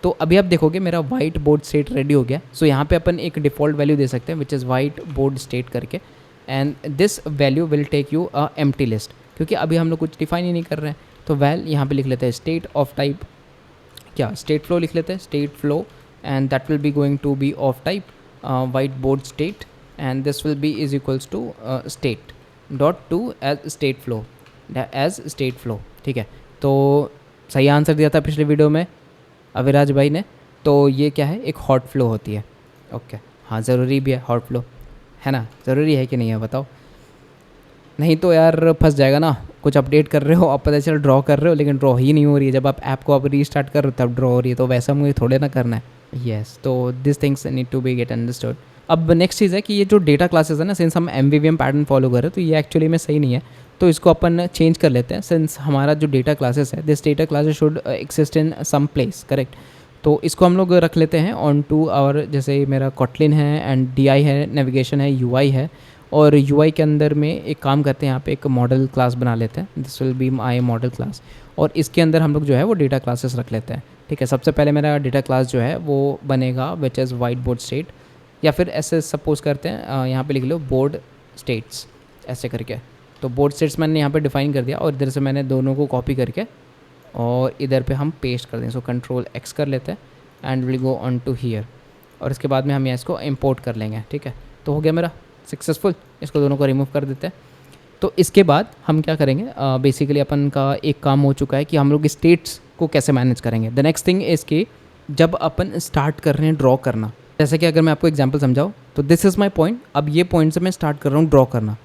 तो अभी आप देखोगे मेरा वाइट बोर्ड स्टेट रेडी हो गया। सो यहाँ पे अपन एक डिफ़ॉल्ट वैल्यू दे सकते हैं which is white board state करके। And this value will take you a empty list, क्योंकि अभी हम लोग कुछ डिफाइन ही नहीं कर रहे हैं। तो वेल यहाँ पे लिख लेते हैं स्टेट ऑफ टाइप, क्या स्टेट फ्लो लिख लेते हैं, state flow, and that will be going to be of type white board state, and this will be is equals to state dot to as state flow, ठीक है। तो सही आंसर दिया था पिछले वीडियो में अविराज भाई ने। तो ये क्या है, एक हॉट फ्लो होती है। ओके हाँ, ज़रूरी भी है हॉट फ्लो, है ना, ज़रूरी है कि नहीं है बताओ। नहीं तो यार फंस जाएगा ना, कुछ अपडेट कर रहे हो आप पता चल ड्रॉ कर रहे हो लेकिन ड्रॉ ही नहीं हो रही है, जब आप ऐप को अब रीस्टार्ट कर रहे हो तब ड्रॉ हो रही है, तो वैसा मुझे थोड़े ना करना है। येस, तो this things need to be get understood. अब नेक्स्ट चीज़ है कि ये जो डेटा क्लासेस है ना, सिंस हम MVVM पैटर्न फॉलो कर रहे हैं तो ये एक्चुअली में सही नहीं है, तो इसको अपन चेंज कर लेते हैं। सिंस हमारा जो डेटा क्लासेस है, this data classes should exist in some place, correct. तो इसको हम लोग रख लेते हैं ऑन टू और, जैसे मेरा Kotlin है एंड DI है, नेविगेशन है, UI है, और UI के अंदर में एक काम करते हैं, यहाँ पे एक मॉडल क्लास बना लेते हैं, this will be my model class, और इसके अंदर हम लोग जो है वो डेटा क्लासेस रख लेते हैं, ठीक है। सबसे पहले मेरा डेटा क्लास जो है वो बनेगा विच इज़ वाइट बोर्ड स्टेट, या फिर ऐसे सपोज करते हैं यहाँ पे लिख लो बोर्ड स्टेट्स ऐसे करके। तो बोर्ड स्टेट्स मैंने यहाँ पे डिफाइन कर दिया और इधर से मैंने दोनों को कॉपी करके और इधर पे हम पेस्ट कर दें। सो Ctrl+X कर लेते हैं and will go on to here, और इसके बाद में हम यहाँ इसको इम्पोर्ट कर लेंगे, ठीक है। तो हो गया मेरा सक्सेसफुल, इसको दोनों को रिमूव कर देते हैं। तो इसके बाद हम क्या करेंगे, बेसिकली अपन का एक काम हो चुका है कि हम लोग स्टेट्स को कैसे मैनेज करेंगे। द नेक्स्ट थिंग इज़ कि जब अपन स्टार्ट कर रहे हैं ड्रॉ करना, जैसे कि अगर मैं आपको एग्जांपल समझाऊँ तो दिस इज़ माय पॉइंट, अब ये पॉइंट से मैं स्टार्ट कर रहा हूँ ड्रॉ करना।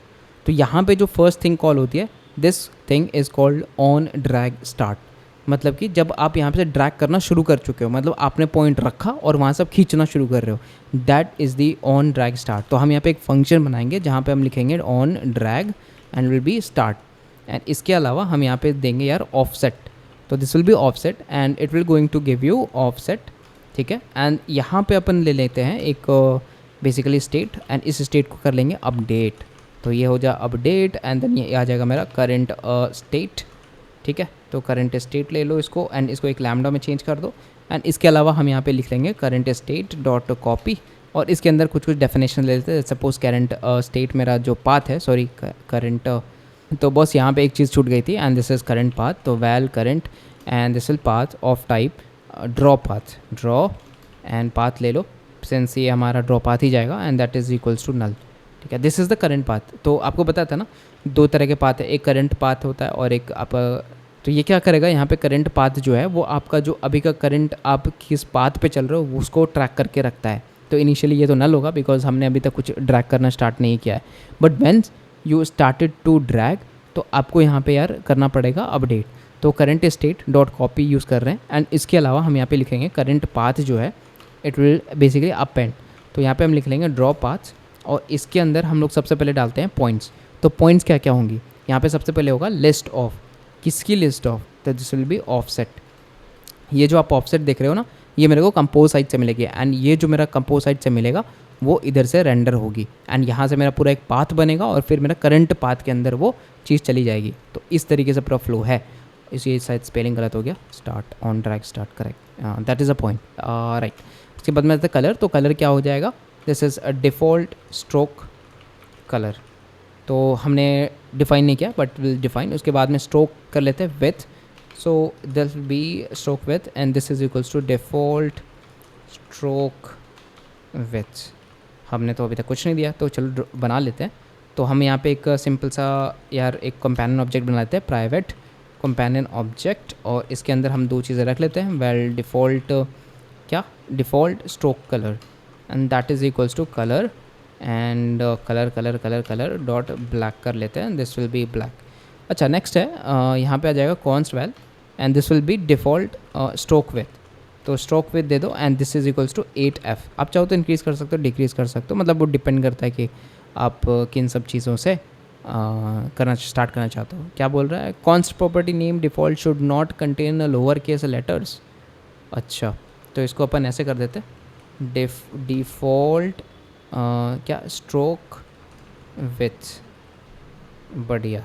तो यहाँ पे जो फर्स्ट थिंग कॉल होती है, this thing is called on drag start. मतलब कि जब आप यहाँ पे से ड्रैग करना शुरू कर चुके हो, मतलब आपने पॉइंट रखा और वहाँ से आप खींचना शुरू कर रहे हो, that is the on drag start. तो हम यहाँ पे एक फंक्शन बनाएंगे जहाँ पे हम लिखेंगे on drag and will be start. And इसके अलावा हम यहाँ पे देंगे यार ऑफसेट, तो this will be offset and it will going to give you offset, ठीक है। एंड यहाँ पे अपन ले लेते हैं एक बेसिकली स्टेट, एंड इस स्टेट को कर लेंगे अपडेट। तो ये हो जाए अपडेट एंड देन ये आ जाएगा मेरा करंट स्टेट, ठीक है। तो करंट स्टेट ले लो इसको एंड इसको एक लैम्डा में चेंज कर दो। एंड इसके अलावा हम यहाँ पे लिख लेंगे करंट स्टेट डॉट कॉपी, और इसके अंदर कुछ डेफिनेशन ले लेते हैं। सपोज करंट स्टेट मेरा जो पाथ है, सॉरी करंट, तो बस यहाँ पे एक चीज़ छूट गई थी, and this is current path. तो well current and this will path of type draw path, draw and path ले लो, सिंस ये हमारा ड्रॉ पाथ ही जाएगा and that is equals to null, ठीक है। This is the current path. तो आपको पता था ना दो तरह के पाथ है, एक करंट पाथ होता है और एक आप, तो ये क्या करेगा यहाँ पे करंट पाथ जो है वो आपका जो अभी का करंट आप किस पाथ पे चल रहे हो उसको ट्रैक करके रखता है। तो इनिशियली ये तो नल होगा बिकॉज हमने अभी तक कुछ ड्रैग करना स्टार्ट नहीं किया है, but when you started to drag तो आपको यहाँ पे यार करना पड़ेगा अपडेट। तो current state dot copy use कर रहे हैं एंड इसके अलावा हम यहाँ पे लिखेंगे करंट पाथ जो है इट विल बेसिकली अपेंड। तो यहाँ पे हम लिख लेंगे ड्रॉ पाथ्स, और इसके अंदर हम लोग सबसे पहले डालते हैं पॉइंट्स। तो पॉइंट्स क्या क्या होंगी, यहाँ पे सबसे पहले होगा लिस्ट ऑफ, किसकी लिस्ट ऑफ, तो दिस विल बी ऑफसेट। ये जो आप ऑफसेट देख रहे हो ना, ये मेरे को कंपोज साइड से मिलेगी, एंड ये जो मेरा कंपोज साइड से मिलेगा वो इधर से रेंडर होगी, एंड यहाँ से मेरा पूरा एक पाथ बनेगा और फिर मेरा करंट पाथ के अंदर वो चीज़ चली जाएगी। तो इस तरीके से पूरा फ्लो है। इसी शायद स्पेलिंग गलत हो गया, start on drag start, correct, that is a point, right. उसके बाद में कलर, तो कलर क्या हो जाएगा, this is a default stroke colour. तो हमने डिफाइन नहीं किया बट विल डिफाइन। उसके बाद में स्ट्रोक कर लेते हैं width, so this will be stroke width and this is equals to default stroke width. हमने तो अभी तक कुछ नहीं दिया, तो चलो बना लेते हैं। तो हम यहाँ पे एक सिंपल सा यार एक कंपेनियन ऑब्जेक्ट बना लेते हैं, प्राइवेट कंपेनियन ऑब्जेक्ट, और इसके अंदर हम दो चीज़ें रख लेते हैं, वेल डिफ़ॉल्ट क्या, default stroke colour, and that is equals to colour and colour colour colour colour dot black कर लेते हैं, दिस विल बी ब्लैक। अच्छा नेक्स्ट है यहाँ पे आ जाएगा const well and this will be default stroke width, तो स्ट्रोक विथ दे दो and this is equals to 8F। आप चाहो तो इंक्रीज़ कर सकते हो, डिक्रीज़ कर सकते हो, मतलब वो डिपेंड करता है कि आप किन सब चीज़ों से करना स्टार्ट करना चाहते हो। क्या बोल रहा है, const property name default should not contain lower case letters. अच्छा तो इसको अपन ऐसे कर देते हैं, डिफ़ॉल्ट क्या स्ट्रोक विथ, बढ़िया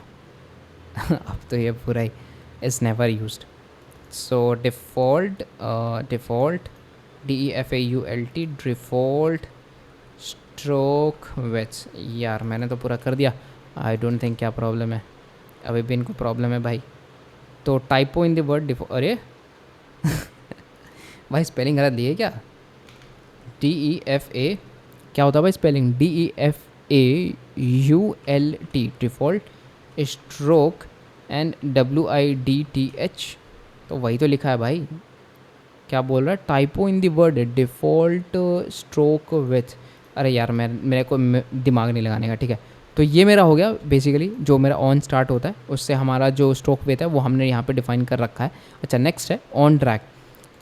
अब तो ये पूरा he is never used. So default DEFAULT default stroke with. यार मैंने तो पूरा कर दिया, आई डोंट थिंक क्या प्रॉब्लम है, अभी भी इनको प्रॉब्लम है भाई। तो टाइपो इन द वर्ड अरे भाई स्पेलिंग गलत दी है क्या, DEFA क्या होता है भाई spelling, DEFAULT default stroke and WIDTH, तो वही तो लिखा है भाई। क्या बोल रहा है, typo in the word default stroke with. अरे यार मेरे को दिमाग नहीं लगाने का, ठीक है। तो ये मेरा हो गया बेसिकली, जो मेरा ऑन स्टार्ट होता है उससे हमारा जो स्ट्रोक विथ है वो हमने यहाँ पे डिफाइन कर रखा है। अच्छा नेक्स्ट है ऑन ड्रैग।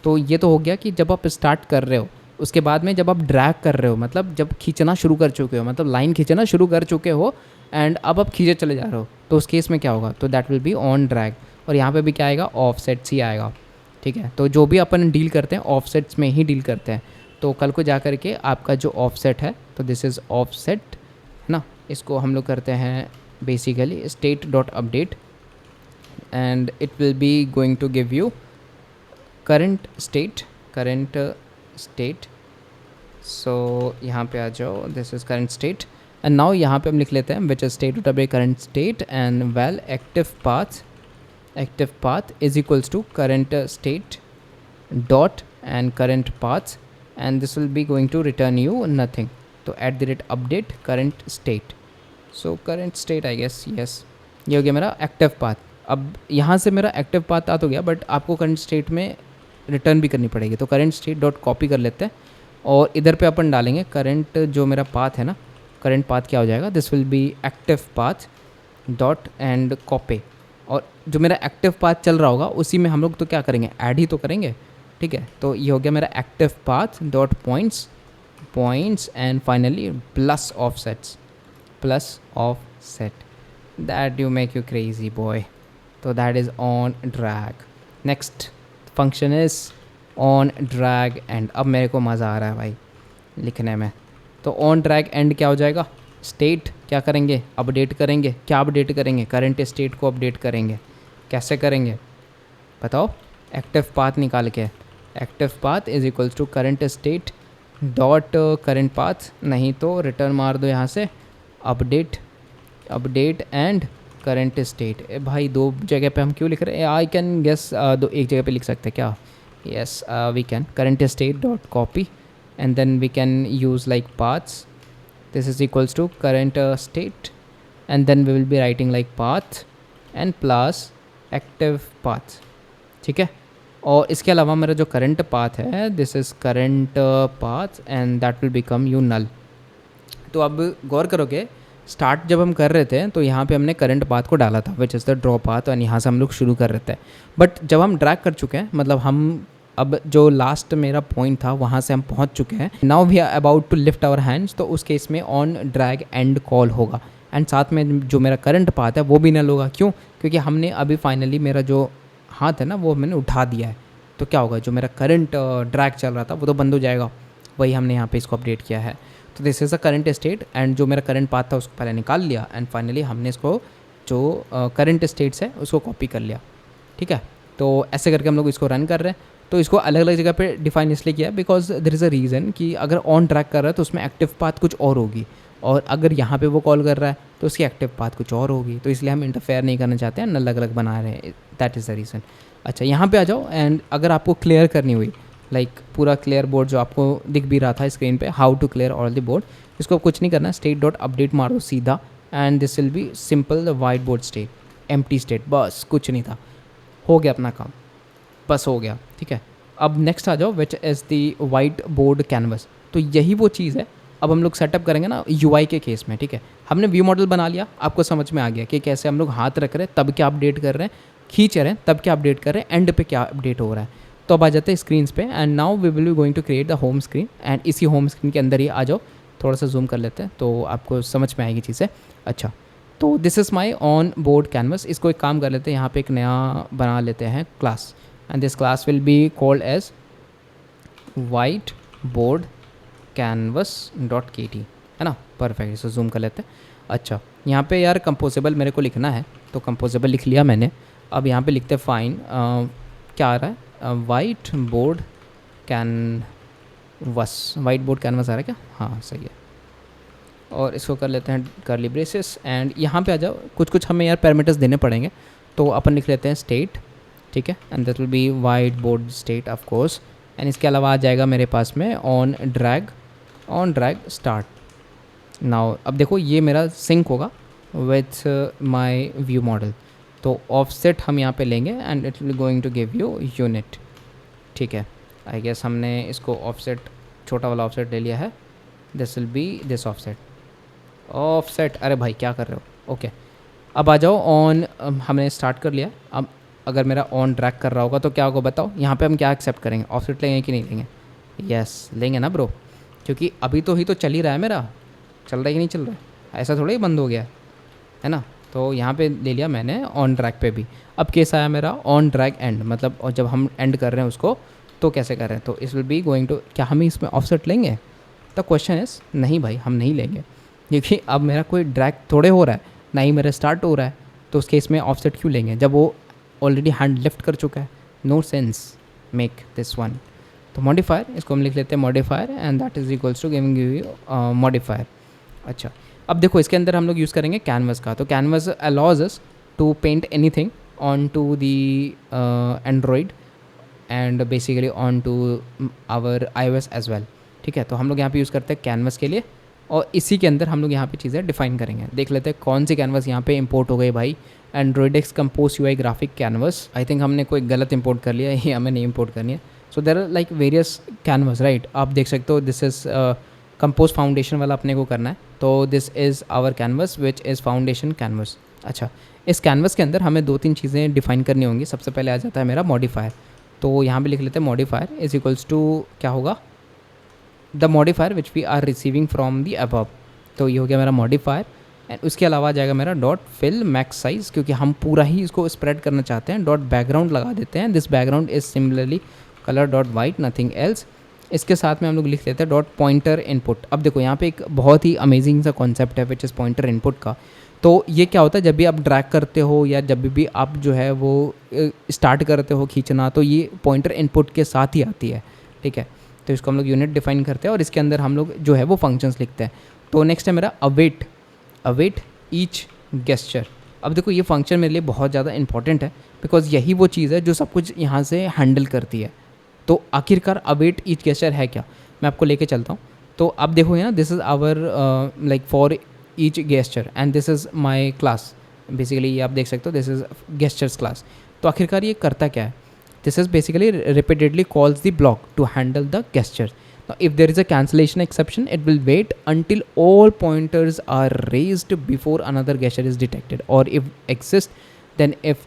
तो ये तो हो गया कि जब आप स्टार्ट कर रहे हो, उसके बाद में जब आप ड्रैग कर रहे हो, मतलब जब खींचना शुरू कर चुके हो, मतलब लाइन खींचना शुरू कर चुके हो एंड अब आप खींचे चले जा रहे हो, तो उस केस में क्या होगा, तो that will be on drag. और यहाँ पे भी क्या आएगा, ऑफसेट्स ही आएगा, ठीक है। तो जो भी अपन डील करते हैं ऑफसेट्स में ही डील करते हैं। तो कल को जा करके आपका जो ऑफसेट है, तो दिस इज़ ऑफसेट है ना, इसको हम लोग करते हैं basically state dot update and it will be going to give you current state. So यहाँ पे आ जाओ, this is current state and now यहाँ पे हम लिख लेते हैं which is state dot update current state and well active path is equals to current state dot and current path and this will be going to return you nothing. तो @update current state, so current state I guess yes, ये हो गया मेरा एक्टिव पाथ। अब यहाँ से मेरा एक्टिव पाथ आ तो गया, बट आपको करंट स्टेट में रिटर्न भी करनी पड़ेगी। तो करंट स्टेट डॉट कॉपी कर लेते हैं और इधर पे अपन डालेंगे करंट जो मेरा पाथ है ना, करंट पाथ क्या हो जाएगा, this will be active path dot and copy. और जो मेरा एक्टिव पाथ चल रहा होगा उसी में हम लोग तो क्या करेंगे, ऐड ही तो करेंगे, ठीक है। तो ये हो गया मेरा active path dot points and finally plus offset that you make you crazy boy. तो that is on drag. Next function is on drag end. अब मेरे को मज़ा आ रहा है भाई लिखने में। तो ऑन ड्रैग एंड क्या हो जाएगा, स्टेट क्या करेंगे, अपडेट करेंगे। क्या अपडेट करेंगे, करंट स्टेट को अपडेट करेंगे। कैसे करेंगे बताओ, एक्टिव पाथ निकाल के, active path is equals to current state dot current path, नहीं तो रिटर्न मार दो यहाँ से अपडेट एंड करंट स्टेट। भाई दो जगह पे हम क्यों लिख रहे हैं, आई कैन गेस दो एक जगह पे लिख सकते हैं क्या, yes we can current state dot copy and then we can use like paths, this is equals to current state and then we will be writing like path and plus active path, ठीक है। और इसके अलावा मेरा जो करंट पाथ है, this is current path and that will become you null. तो अब गौर करोगे, स्टार्ट जब हम कर रहे थे तो यहाँ पे हमने करंट पाथ को डाला था which is the draw path, और यहाँ से हम लोग शुरू कर रहे थे। बट जब हम ड्रैग कर चुके हैं, मतलब हम अब जो लास्ट मेरा पॉइंट था वहाँ से हम पहुँच चुके हैं. Now we are about to lift our hands. तो उस केस में ऑन ड्रैग एंड कॉल होगा. एंड साथ में जो मेरा करंट पाथ है वो भी नल होगा. क्यों? क्योंकि हमने अभी फाइनली मेरा जो हाथ है ना वो मैंने उठा दिया है. तो क्या होगा, जो मेरा करंट ड्रैग चल रहा था वो तो बंद हो जाएगा. वही हमने यहाँ पे इसको अपडेट किया है. तो this is a current state. And जो मेरा करंट पाथ था उसको पहले निकाल लिया. एंड फाइनली हमने इसको जो करंट स्टेट्स है उसको कॉपी कर लिया. ठीक है. तो ऐसे करके हम लोग इसको रन कर रहे हैं. तो इसको अलग अलग जगह पे डिफाइन इसलिए किया because there is a reason कि अगर ऑन ट्रैक कर रहा है तो उसमें एक्टिव पाथ कुछ और होगी, और अगर यहाँ पे वो कॉल कर रहा है तो उसकी एक्टिव पाथ कुछ और होगी. तो इसलिए हम इंटरफेयर नहीं करना चाहते हैं, अलग अलग बना रहे हैं. That is the reason. अच्छा, यहाँ पे आ जाओ. एंड अगर आपको क्लियर करनी हुई लाइक पूरा क्लियर बोर्ड जो आपको दिख भी रहा था स्क्रीन पे, how to clear all the board, इसको कुछ नहीं करना. स्टेट डॉट अपडेट मारो सीधा. And this will be simple the white board state, empty state. बस कुछ नहीं था, हो गया अपना काम, बस हो गया. ठीक है. अब नेक्स्ट आ जाओ which is the white board canvas. तो यही वो चीज़ है. अब हम लोग सेटअप करेंगे ना UI के केस में. ठीक है. हमने व्यू मॉडल बना लिया, आपको समझ में आ गया कि कैसे हम लोग हाथ रख रहे हैं तब क्या अपडेट कर रहे हैं, खींच रहे हैं तब क्या अपडेट कर रहे हैं, एंड पे क्या अपडेट हो रहा है. तो अब आ जाते हैं स्क्रीन्स पे. And now we will be going to create the home screen. And इसी होम स्क्रीन के अंदर ही आ जाओ, थोड़ा सा जूम कर लेते हैं तो आपको समझ में आएगी चीज़ें. अच्छा, तो this is my on board canvas. इसको एक काम कर लेते हैं, यहाँ पे एक नया बना लेते हैं class. And this class will be called as white board canvas dot KT, है ना. परफेक्ट. इसको जूम कर लेते हैं. अच्छा, यहाँ पे यार कंपोजेबल मेरे को लिखना है, तो कंपोजेबल लिख लिया मैंने. अब यहाँ पे लिखते हैं फाइन, क्या आ रहा है, white board canvas. White board canvas आ रहा है क्या? हाँ सही है. और इसको कर लेते हैं कर्ली ब्रेसेस. एंड यहाँ पे आ जाओ, कुछ कुछ हमें यार पैरामीटर्स देने पड़ेंगे, तो अपन लिख लेते हैं स्टेट. ठीक है. And that will be white board state of course. And इसके अलावा आ जाएगा मेरे पास में ऑन ड्रैग स्टार्ट. नाउ अब देखो ये मेरा सिंक होगा विथ माय व्यू मॉडल. तो ऑफसेट हम यहाँ पे लेंगे and it will going to give you unit. ठीक है. आई गेस हमने इसको ऑफसेट, छोटा वाला ऑफसेट ले लिया है. This will B this offset. अरे भाई क्या कर रहे हो. ओके. अब आ जाओ ऑन, हमने स्टार्ट कर लिया. अब अगर मेरा ऑन ड्रैग कर रहा होगा तो क्या होगा बताओ. यहाँ पे हम क्या एक्सेप्ट करेंगे, ऑफसेट लेंगे कि नहीं लेंगे. यस लेंगे ना ब्रो, क्योंकि अभी तो ही तो चल ही रहा है मेरा. चल रहा है कि नहीं चल रहा है, ऐसा थोड़ा ही बंद हो गया है ना. तो यहाँ पे ले लिया मैंने ऑन ड्रैग पे भी. अब केस आया मेरा ऑन ड्रैग एंड, मतलब और जब हम एंड कर रहे हैं उसको तो कैसे कर रहे हैं. तो इस विल बी गोइंग टू, क्या हम इसमें ऑफसेट लेंगे. द क्वेश्चन इज़ नहीं भाई, हम नहीं लेंगे, क्योंकि अब मेरा कोई ड्रैग थोड़े हो रहा है, ना ही मेरा स्टार्ट हो रहा है. तो उस केस में ऑफसेट क्यों लेंगे जब वो ऑलरेडी हैंड लिफ्ट कर चुका है. No sense make this one. तो मॉडिफायर, इसको हम लिख लेते हैं modifier. And that is equals to giving you modifier. अच्छा, अब देखो इसके अंदर हम लोग यूज़ करेंगे कैनवस का. तो canvas allows us to paint anything on to the android and basically on to our iOS as well. ठीक है. तो हम लोग यहाँ पे यूज़ करते हैं कैनवस के लिए, और इसी के अंदर हम लोग यहाँ पे चीज़ें डिफाइन करेंगे. देख लेते हैं कौन सी कैनवस यहाँ पे इंपोर्ट हो गई भाई. Androidx compose UI graphic canvas. I think हमने कोई गलत इंपोर्ट कर लिया है, ये हमें नहीं इंपोर्ट करनी है. So there are like various canvas, right. आप देख सकते हो दिस इज़ कंपोज फाउंडेशन वाला अपने को करना है. तो this is our canvas which is foundation canvas. अच्छा, इस कैनवस के अंदर हमें 2-3 चीज़ें डिफाइन करनी होंगी. सबसे पहले आ जाता है मेरा मॉडिफायर. तो यहाँ पे लिख लेते हैं मॉडिफायर इज इक्वल्स टू, क्या होगा, the modifier which we are receiving from the above. तो ये हो गया मेरा मॉडिफायर. एंड उसके अलावा आ जाएगा मेरा डॉट फिल मैक्स साइज़, क्योंकि हम पूरा ही इसको स्प्रेड करना चाहते हैं. डॉट बैकग्राउंड लगा देते हैं. This background is similarly colour dot white, nothing else. इसके साथ में हम लोग लिख लेते हैं डॉट पॉइंटर इनपुट. अब देखो यहाँ पे एक बहुत ही अमेजिंग सा कॉन्सेप्ट है विच इज़ पॉइंटर इनपुट का. तो ये क्या होता है, जब भी आप ड्रैग करते हो या जब भी आप जो है वो स्टार्ट करते हो खींचना, तो ये पॉइंटर इनपुट के साथ ही आती है. ठीक है. तो इसको हम लोग यूनिट डिफाइन करते हैं और इसके अंदर हम लोग जो है वो फंक्शंस लिखते हैं. तो नेक्स्ट है मेरा अवेट ईच गेस्चर. अब देखो ये फंक्शन मेरे लिए बहुत ज़्यादा इंपॉर्टेंट है, बिकॉज यही वो चीज़ है जो सब कुछ यहाँ से हैंडल करती है. तो आखिरकार अवेट ईच गेस्चर है क्या, मैं आपको लेके चलता हूँ. तो अब देखो ना, this is our like for each gesture and this is my class. Basically ये आप देख सकते हो, दिस इज़ गेस्चर्स क्लास. तो आखिरकार ये करता क्या है. This is basically repeatedly calls the block to handle the gestures. Now, if there is a cancellation exception, it will wait until all pointers are raised before another gesture is detected, or if exists, then if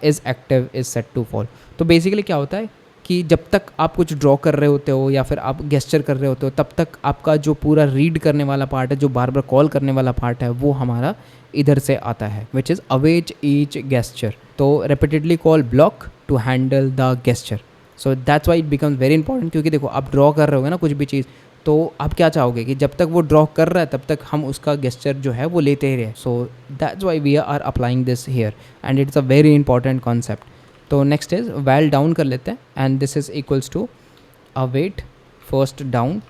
is active is set to fall. तो basically क्या होता है, कि जब तक आप कुछ ड्रॉ कर रहे होते हो या फिर आप गेस्चर कर रहे होते हो, तब तक आपका जो पूरा रीड करने वाला पार्ट है, जो बार बार कॉल करने वाला पार्ट है, वो हमारा इधर से आता है, which is await each gesture. तो repeatedly call block to handle the gesture. So that's why it becomes very important, क्योंकि देखो आप ड्रॉ कर रहे हो ना कुछ भी चीज़, तो आप क्या चाहोगे कि जब तक वो ड्रॉ कर रहा है तब तक हम उसका गेस्चर जो है वो लेते ही रहे। So that's why we are applying this here and it's a very important concept. तो नेक्स्ट इज वैल डाउन कर लेते हैं, and this is equals to await first down.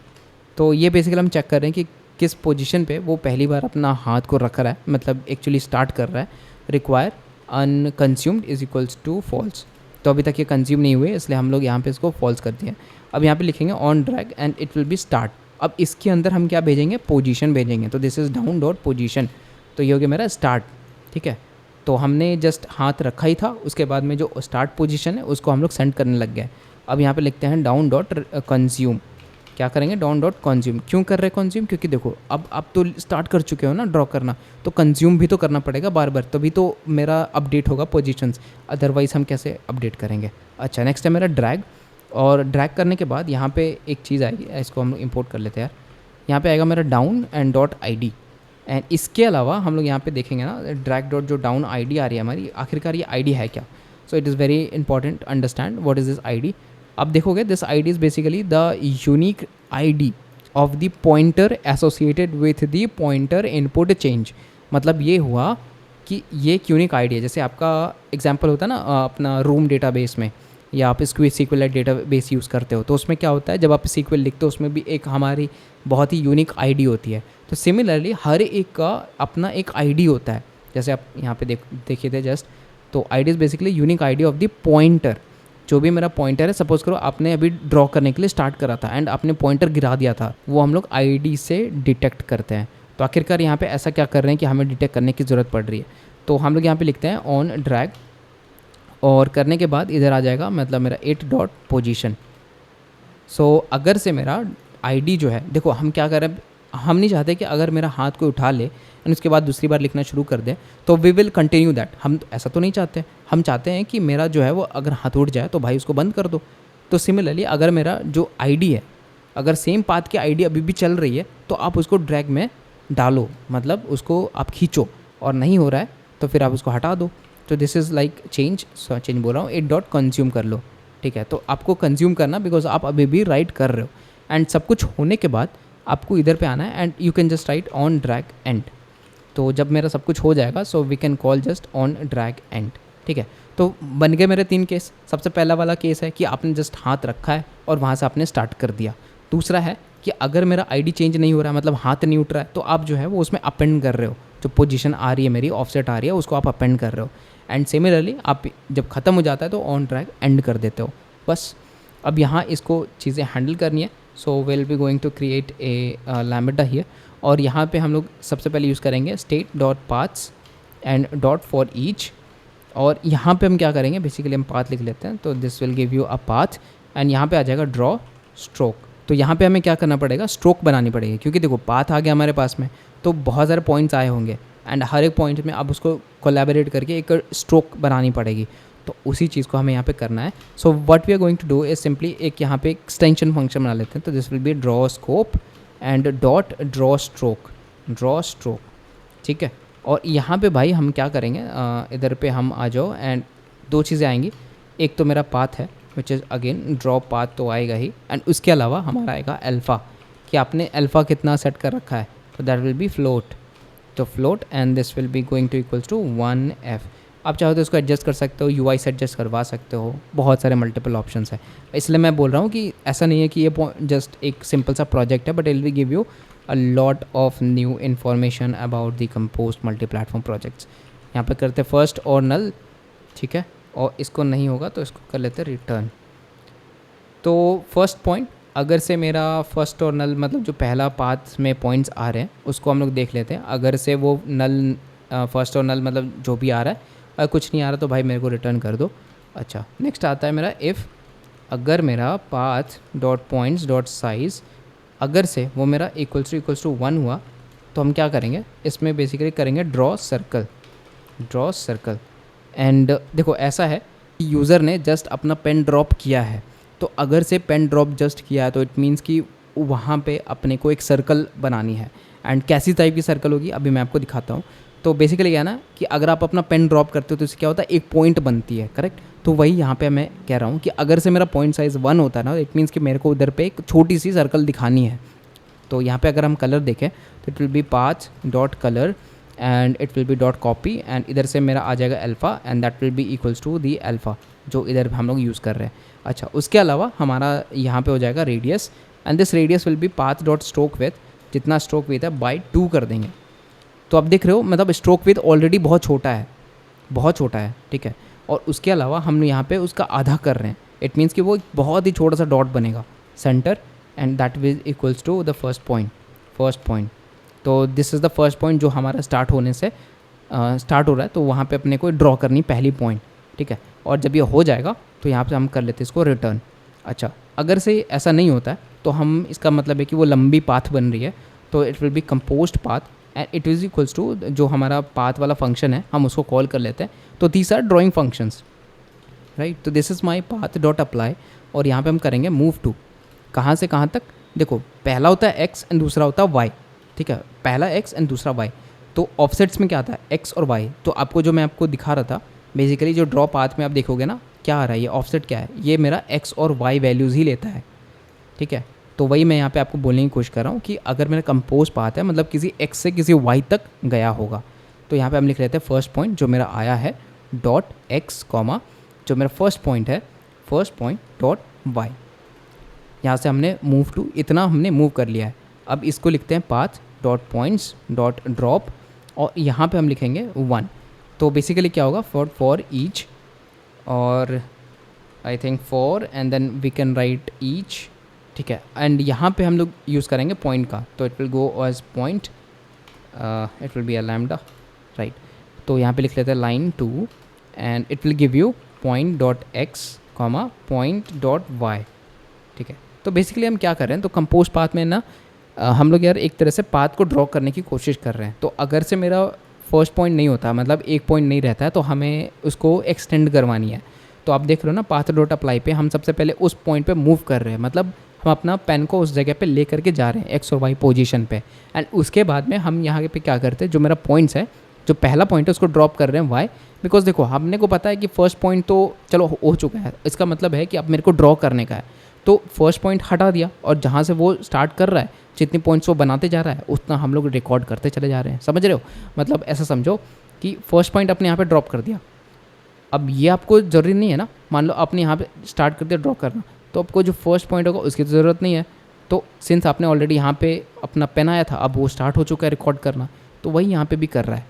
तो ये बेसिकली हम चेक कर रहे हैं कि किस पोजीशन पे वो पहली बार अपना हाथ को रख रहा है, मतलब एक्चुअली स्टार्ट कर रहा है। Require unconsumed is equals to false. तो अभी तक ये कंज्यूम नहीं हुए, इसलिए हम लोग यहाँ पे इसको फॉल्स कर दिए। अब यहाँ पे लिखेंगे on drag and it will be start. अब इसके अंदर हम क्या भेजेंगे, पोजीशन भेजेंगे। तो this is down dot position, तो ये हो गया मेरा स्टार्ट। ठीक है, तो हमने जस्ट हाथ रखा ही था, उसके बाद में जो स्टार्ट पोजीशन है उसको हम लोग सेंड करने लग गए। अब यहाँ पे लिखते हैं डाउन डॉट कंज्यूम। क्या करेंगे, डाउन डॉट कंज्यूम। क्यों कर रहे हैं कंज्यूम, क्योंकि देखो अब आप तो स्टार्ट कर चुके हो ना ड्रॉ करना, तो कंज्यूम भी तो करना पड़ेगा बार बार, तभी तो मेरा अपडेट होगा पोजीशंस, अदरवाइज़ हम कैसे अपडेट करेंगे। अच्छा, नेक्स्ट है मेरा ड्रैग। और ड्रैग करने के बाद यहाँ पे एक चीज़ आएगी, इसको हम लोग इंपोर्ट कर लेते हैं यार। यहाँ पे आएगा मेरा down and dot ID। And इसके अलावा हम लोग यहाँ पे देखेंगे ना, ड्रैग डॉट जो डाउन ID आ रही है हमारी, आखिरकार ये ID है क्या। So it is very important understand what is this ID। अब देखोगे this ID is basically the unique ID of the pointer associated with the pointer input change. मतलब ये हुआ कि ये एक यूनिक ID है। जैसे आपका एग्जांपल होता है ना अपना रूम डेटाबेस में, या आप SQL डेटाबेस यूज़ करते हो, तो उसमें क्या होता है, जब आप SQL लिखते हो उसमें भी एक हमारी बहुत ही यूनिक ID होती है। तो सिमिलरली हर एक का अपना एक ID होता है। जैसे आप यहाँ पे देखिए थे जस्ट, तो ID is basically unique ID of the pointer. जो भी मेरा पॉइंटर है, सपोज करो आपने अभी ड्रॉ करने के लिए स्टार्ट करा था एंड आपने पॉइंटर गिरा दिया था, वो हम लोग ID से डिटेक्ट करते हैं। तो आखिरकार यहाँ पे ऐसा क्या कर रहे हैं कि हमें डिटेक्ट करने की ज़रूरत पड़ रही है। तो हम लोग यहाँ पे लिखते हैं ऑन ड्रैग, और करने के बाद इधर आ जाएगा मतलब मेरा 8 डॉट पोजीशन। सो अगर से मेरा ID जो है, देखो हम क्या कर रहे हैं, हम नहीं चाहते कि अगर मेरा हाथ कोई उठा ले एंड उसके बाद दूसरी बार लिखना शुरू कर दे तो वी विल कंटिन्यू दैट। हम ऐसा तो नहीं चाहते, हम चाहते हैं कि मेरा जो है वो अगर हाथ उठ जाए तो भाई उसको बंद कर दो। तो सिमिलरली अगर मेरा जो ID है, अगर सेम पाथ की ID अभी भी चल रही है, तो आप उसको ड्रैग में डालो, मतलब उसको आप खींचो, और नहीं हो रहा है तो फिर आप उसको हटा दो। तो दिस इज़ लाइक चेंज बोल रहा हूँ, 8 डॉट कंज्यूम कर लो। ठीक है, तो आपको कंज्यूम करना, बिकॉज आप अभी भी राइट कर रहे हो। एंड सब कुछ होने के बाद आपको इधर पे आना है and you can just write on drag end. तो जब मेरा सब कुछ हो जाएगा, so we can call just on drag end. ठीक है, तो बन गए मेरे 3 केस। सबसे पहला वाला केस है कि आपने जस्ट हाथ रखा है और वहाँ से आपने स्टार्ट कर दिया। दूसरा है कि अगर मेरा ID चेंज नहीं हो रहा है, मतलब हाथ नहीं उठ रहा है, तो आप जो है वो उसमें अपेंड कर रहे हो, जो पोजीशन आ रही है मेरी ऑफसेट आ रही है उसको आप अपेंड कर रहे हो। एंड सिमिलरली आप जब ख़त्म हो जाता है तो ऑन ड्रैग एंड कर देते हो। बस अब यहाँ इसको चीज़ें हैंडल करनी है। So will be going to create a lambda here, और यहाँ पे हम लोग सबसे पहले यूज़ करेंगे state dot paths and dot for each. और यहाँ पे हम क्या करेंगे, बेसिकली हम पाथ लिख लेते हैं, तो this will give you a path. And यहाँ पे आ जाएगा ड्रॉ स्ट्रोक। तो यहाँ पे हमें क्या करना पड़ेगा, स्ट्रोक बनानी पड़ेगी, क्योंकि देखो पाथ आ गया हमारे पास में, तो बहुत सारे पॉइंट्स आए होंगे एंड हर एक पॉइंट में अब उसको कोलैबोरेट करके एक स्ट्रोक बनानी पड़ेगी। तो उसी चीज़ को हमें यहाँ पे करना है। So what we are going to do is simply एक यहाँ पे एक्सटेंशन फंक्शन बना लेते हैं। तो this will be draw scope and dot draw stroke. ठीक है, और यहाँ पे भाई हम क्या करेंगे, इधर पे हम आ जाओ एंड 2 चीज़ें आएंगी। एक तो मेरा पाथ है which is again draw path, तो आएगा ही, एंड उसके अलावा हमारा आएगा अल्फ़ा, कि आपने अल्फ़ा कितना सेट कर रखा है, तो दैट विल बी फ्लोट। तो float and this will be going to equals to 1F। आप चाहो तो इसको एडजस्ट कर सकते हो, UI से एडजस्ट करवा सकते हो, बहुत सारे मल्टीपल ऑप्शंस है। इसलिए मैं बोल रहा हूँ कि ऐसा नहीं है कि ये जस्ट एक सिंपल सा प्रोजेक्ट है, but it will give you a lot of new information about the compost multi platform projects. यहाँ पे करते फर्स्ट और नल, ठीक है, और इसको नहीं होगा तो इसको कर लेते रिटर्न। तो फर्स्ट पॉइंट, अगर से मेरा फर्स्ट और नल मतलब जो पहला पाथ में पॉइंट्स आ रहे हैं उसको हम लोग देख लेते हैं। अगर से वो नल फर्स्ट और नल मतलब जो भी आ रहा है, अगर कुछ नहीं आ रहा तो भाई मेरे को रिटर्न कर दो। अच्छा, नेक्स्ट आता है मेरा इफ़, अगर मेरा path dot points dot size अगर से वो मेरा इक्वल्स टू 1 हुआ, तो हम क्या करेंगे, इसमें बेसिकली करेंगे ड्रॉ सर्कल। एंड देखो ऐसा है कि यूज़र ने जस्ट अपना पेन ड्रॉप किया है तो अगर से पेन ड्रॉप जस्ट किया है तो इट मीन्स कि वहाँ पे अपने को एक सर्कल बनानी है। एंड कैसी टाइप की सर्कल होगी अभी मैं आपको दिखाता हूँ। तो बेसिकली क्या है ना कि अगर आप अपना पेन ड्रॉप करते हो तो इससे क्या होता है, एक पॉइंट बनती है, करेक्ट। तो वही यहाँ पे मैं कह रहा हूँ कि अगर से मेरा पॉइंट साइज़ 1 होता है ना, इट मीन्स कि मेरे को उधर पे एक छोटी सी सर्कल दिखानी है। तो यहाँ पे अगर हम कलर देखें तो it will be path dot colour and it will be dot copy, and इधर से मेरा आ जाएगा alpha and that will be equals to the alpha जो इधर हम लोग यूज़ कर रहे हैं। अच्छा, उसके अलावा हमारा यहाँ पे हो जाएगा radius, and this radius will be path dot stroke with, जितना स्ट्रोक विथ है बाई 2 कर देंगे। तो आप देख रहे हो मतलब स्ट्रोक विथ ऑलरेडी बहुत छोटा है, बहुत छोटा है, ठीक है। और उसके अलावा हम यहाँ पे उसका आधा कर रहे हैं, इट मीन्स कि वो एक बहुत ही छोटा सा डॉट बनेगा center, and that will equals to the first point. तो this is the first point जो हमारा स्टार्ट होने से स्टार्ट हो रहा है, तो वहाँ पे अपने को ड्रॉ करनी पहली पॉइंट, ठीक है। और जब ये हो जाएगा तो यहाँ पे हम कर लेते हैं इसको रिटर्न। अच्छा, अगर से ऐसा नहीं होता है तो हम इसका मतलब है कि वो लंबी पाथ बन रही है, तो it will be composed path and it is equals to जो हमारा पाथ वाला फंक्शन है हम उसको कॉल कर लेते हैं। तो these are drawing functions, right. तो this is my path dot apply, और यहाँ पे हम करेंगे मूव टू, कहाँ से कहाँ तक। देखो पहला होता है x एंड दूसरा होता है y, ठीक है, पहला x एंड दूसरा y। तो ऑफसेट्स में क्या आता है x और y। तो आपको जो मैं आपको दिखा रहा था बेसिकली जो ड्रॉ पाथ में आप देखोगे ना क्या आ रहा है, ये ऑफसेट क्या है, ये मेरा x और y वैल्यूज़ ही लेता है, ठीक है। तो वही मैं यहाँ पे आपको बोलने की कोशिश कर रहा हूँ कि अगर मेरा कंपोज पाथ है मतलब किसी x से किसी y तक गया होगा, तो यहाँ पे हम लिख लेते हैं फर्स्ट पॉइंट जो मेरा आया है डॉट x कॉमा जो मेरा फर्स्ट पॉइंट है फर्स्ट पॉइंट डॉट y। यहाँ से हमने मूव टू इतना हमने मूव कर लिया है। अब इसको लिखते हैं path dot points dot drop, और यहाँ पे हम लिखेंगे 1। तो बेसिकली क्या होगा, फॉर ईच, और I think for and then we can write each, ठीक है। एंड यहाँ पे हम लोग यूज़ करेंगे पॉइंट का, तो it will go as point, it will be a lambda, right. तो यहाँ पे लिख लेते हैं line 2 and it will give you point dot x comma point dot y, ठीक है। तो बेसिकली हम क्या कर रहे हैं, तो कंपोज पाथ में ना हम लोग यार एक तरह से पाथ को ड्रॉ करने की कोशिश कर रहे हैं। तो अगर से मेरा फर्स्ट पॉइंट नहीं होता, मतलब एक पॉइंट नहीं रहता है, तो हमें उसको एक्सटेंड करवानी है। तो आप देख रहे हो ना पाथ डॉट अप्लाई पे हम सबसे पहले उस पॉइंट पे मूव कर रहे हैं, मतलब हम अपना पेन को उस जगह पे ले करके जा रहे हैं एक्स और वाई पोजीशन पे। एंड उसके बाद में हम यहाँ पे क्या करते हैं, जो मेरा पॉइंट्स है, जो पहला पॉइंट है उसको ड्रॉप कर रहे हैं वाई, बिकॉज देखो हमने को पता है कि फर्स्ट पॉइंट तो चलो हो चुका है, इसका मतलब है कि अब मेरे को ड्रॉ करने का है। तो फर्स्ट पॉइंट हटा दिया और जहाँ से वो स्टार्ट कर रहा है जितने पॉइंट्स वो बनाते जा रहा है उतना हम लोग रिकॉर्ड करते चले जा रहे हैं, समझ रहे हो। मतलब ऐसा समझो कि फर्स्ट पॉइंट अपने यहाँ पे ड्रॉप कर दिया, अब ये आपको ज़रूरी नहीं है ना, मान लो आपने यहाँ पे स्टार्ट कर दिया ड्रॉ करना, तो आपको जो फर्स्ट पॉइंट होगा उसकी ज़रूरत नहीं है। तो सिंस आपने ऑलरेडी यहाँ पे अपना पेन आया था, अब वो स्टार्ट हो चुका है रिकॉर्ड करना, तो वही यहाँ पे भी कर रहा है।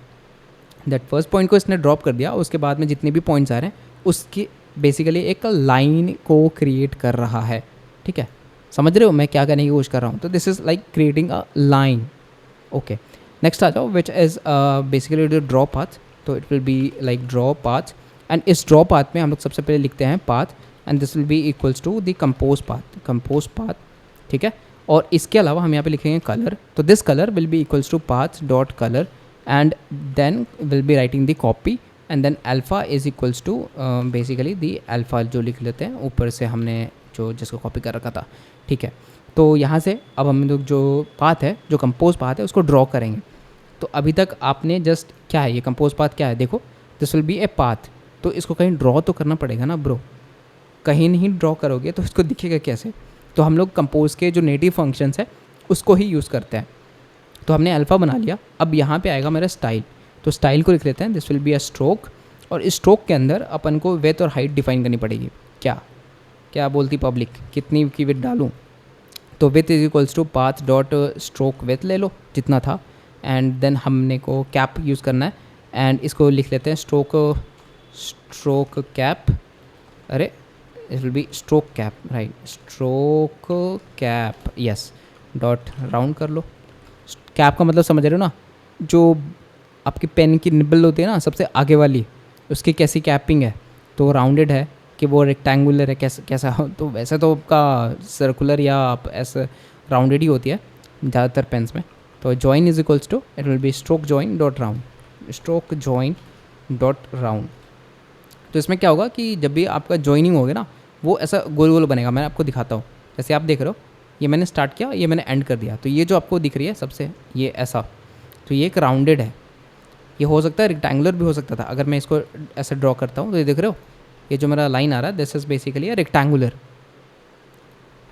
दैट फर्स्ट पॉइंट को इसने ड्रॉप कर दिया, उसके बाद में जितने भी पॉइंट्स आ रहे हैं उसकी बेसिकली एक लाइन को क्रिएट कर रहा है, ठीक है। समझ रहे हो मैं क्या करने की कोशिश कर रहा हूँ। तो this is like creating a line, okay. Next आ जाओ, which is basically draw path. तो it will be like draw path, and इस ड्रॉ पाथ में हम लोग सबसे पहले लिखते हैं path, and this will be equals to the compose path, ठीक है। और इसके अलावा हम यहाँ पे लिखेंगे कलर, तो this colour will be equals to path dot colour, and then will be writing the copy, and then alpha is equals to basically the alpha जो लिख लेते हैं ऊपर से हमने जो जिसको कॉपी कर रखा था, ठीक है। तो यहाँ से अब हम लोग जो पाथ है, जो कंपोज पाथ है, उसको ड्रॉ करेंगे। तो अभी तक आपने जस्ट क्या है, ये कंपोज पाथ क्या है, देखो this will B a path, तो इसको कहीं ड्रॉ तो करना पड़ेगा ना ब्रो, कहीं नहीं ड्रॉ करोगे तो इसको दिखेगा कैसे। तो हम लोग कंपोज के जो नेटिव फंक्शंस है उसको ही यूज़ करते हैं। तो हमने अल्फ़ा बना लिया, अब यहाँ पे आएगा मेरा स्टाइल, तो स्टाइल को लिख लेते हैं, this will be a stroke, और इस स्ट्रोक के अंदर अपन को विड्थ और हाइट डिफाइन करनी पड़ेगी। क्या क्या बोलती पब्लिक, कितनी की विड्थ डालूँ, तो width is equals to path dot stroke width ले लो जितना था, एंड देन हमने को कैप यूज़ करना है, एंड इसको लिख लेते हैं स्ट्रोक कैप, अरे it will be stroke cap, right, stroke cap, yes, dot round कर लो। कैप का मतलब समझ रहे हो ना, जो आपकी पेन की निबल होती है ना सबसे आगे वाली, उसकी कैसी कैपिंग है, तो राउंडेड है कि वो रेक्टेंगुलर है, कैसा हो, तो वैसे तो आपका सर्कुलर या आप ऐसे राउंडेड ही होती है ज़्यादातर पेन्स में। तो join is equals to it will be stroke join dot round, stroke join dot round. तो इसमें क्या होगा कि जब भी आपका जॉइनिंग होगी ना, वो ऐसा गोल गोल बनेगा। मैं आपको दिखाता हूँ, जैसे आप देख रहे हो ये मैंने स्टार्ट किया, ये मैंने एंड कर दिया, तो ये जो आपको दिख रही है सबसे ये ऐसा, तो ये एक राउंडेड है। ये हो सकता है रेक्टेंगुलर भी हो सकता था। अगर मैं इसको ऐसे ड्रॉ करता हूँ तो ये देख रहे हो, ये जो मेरा लाइन आ रहा है this is basically a rectangular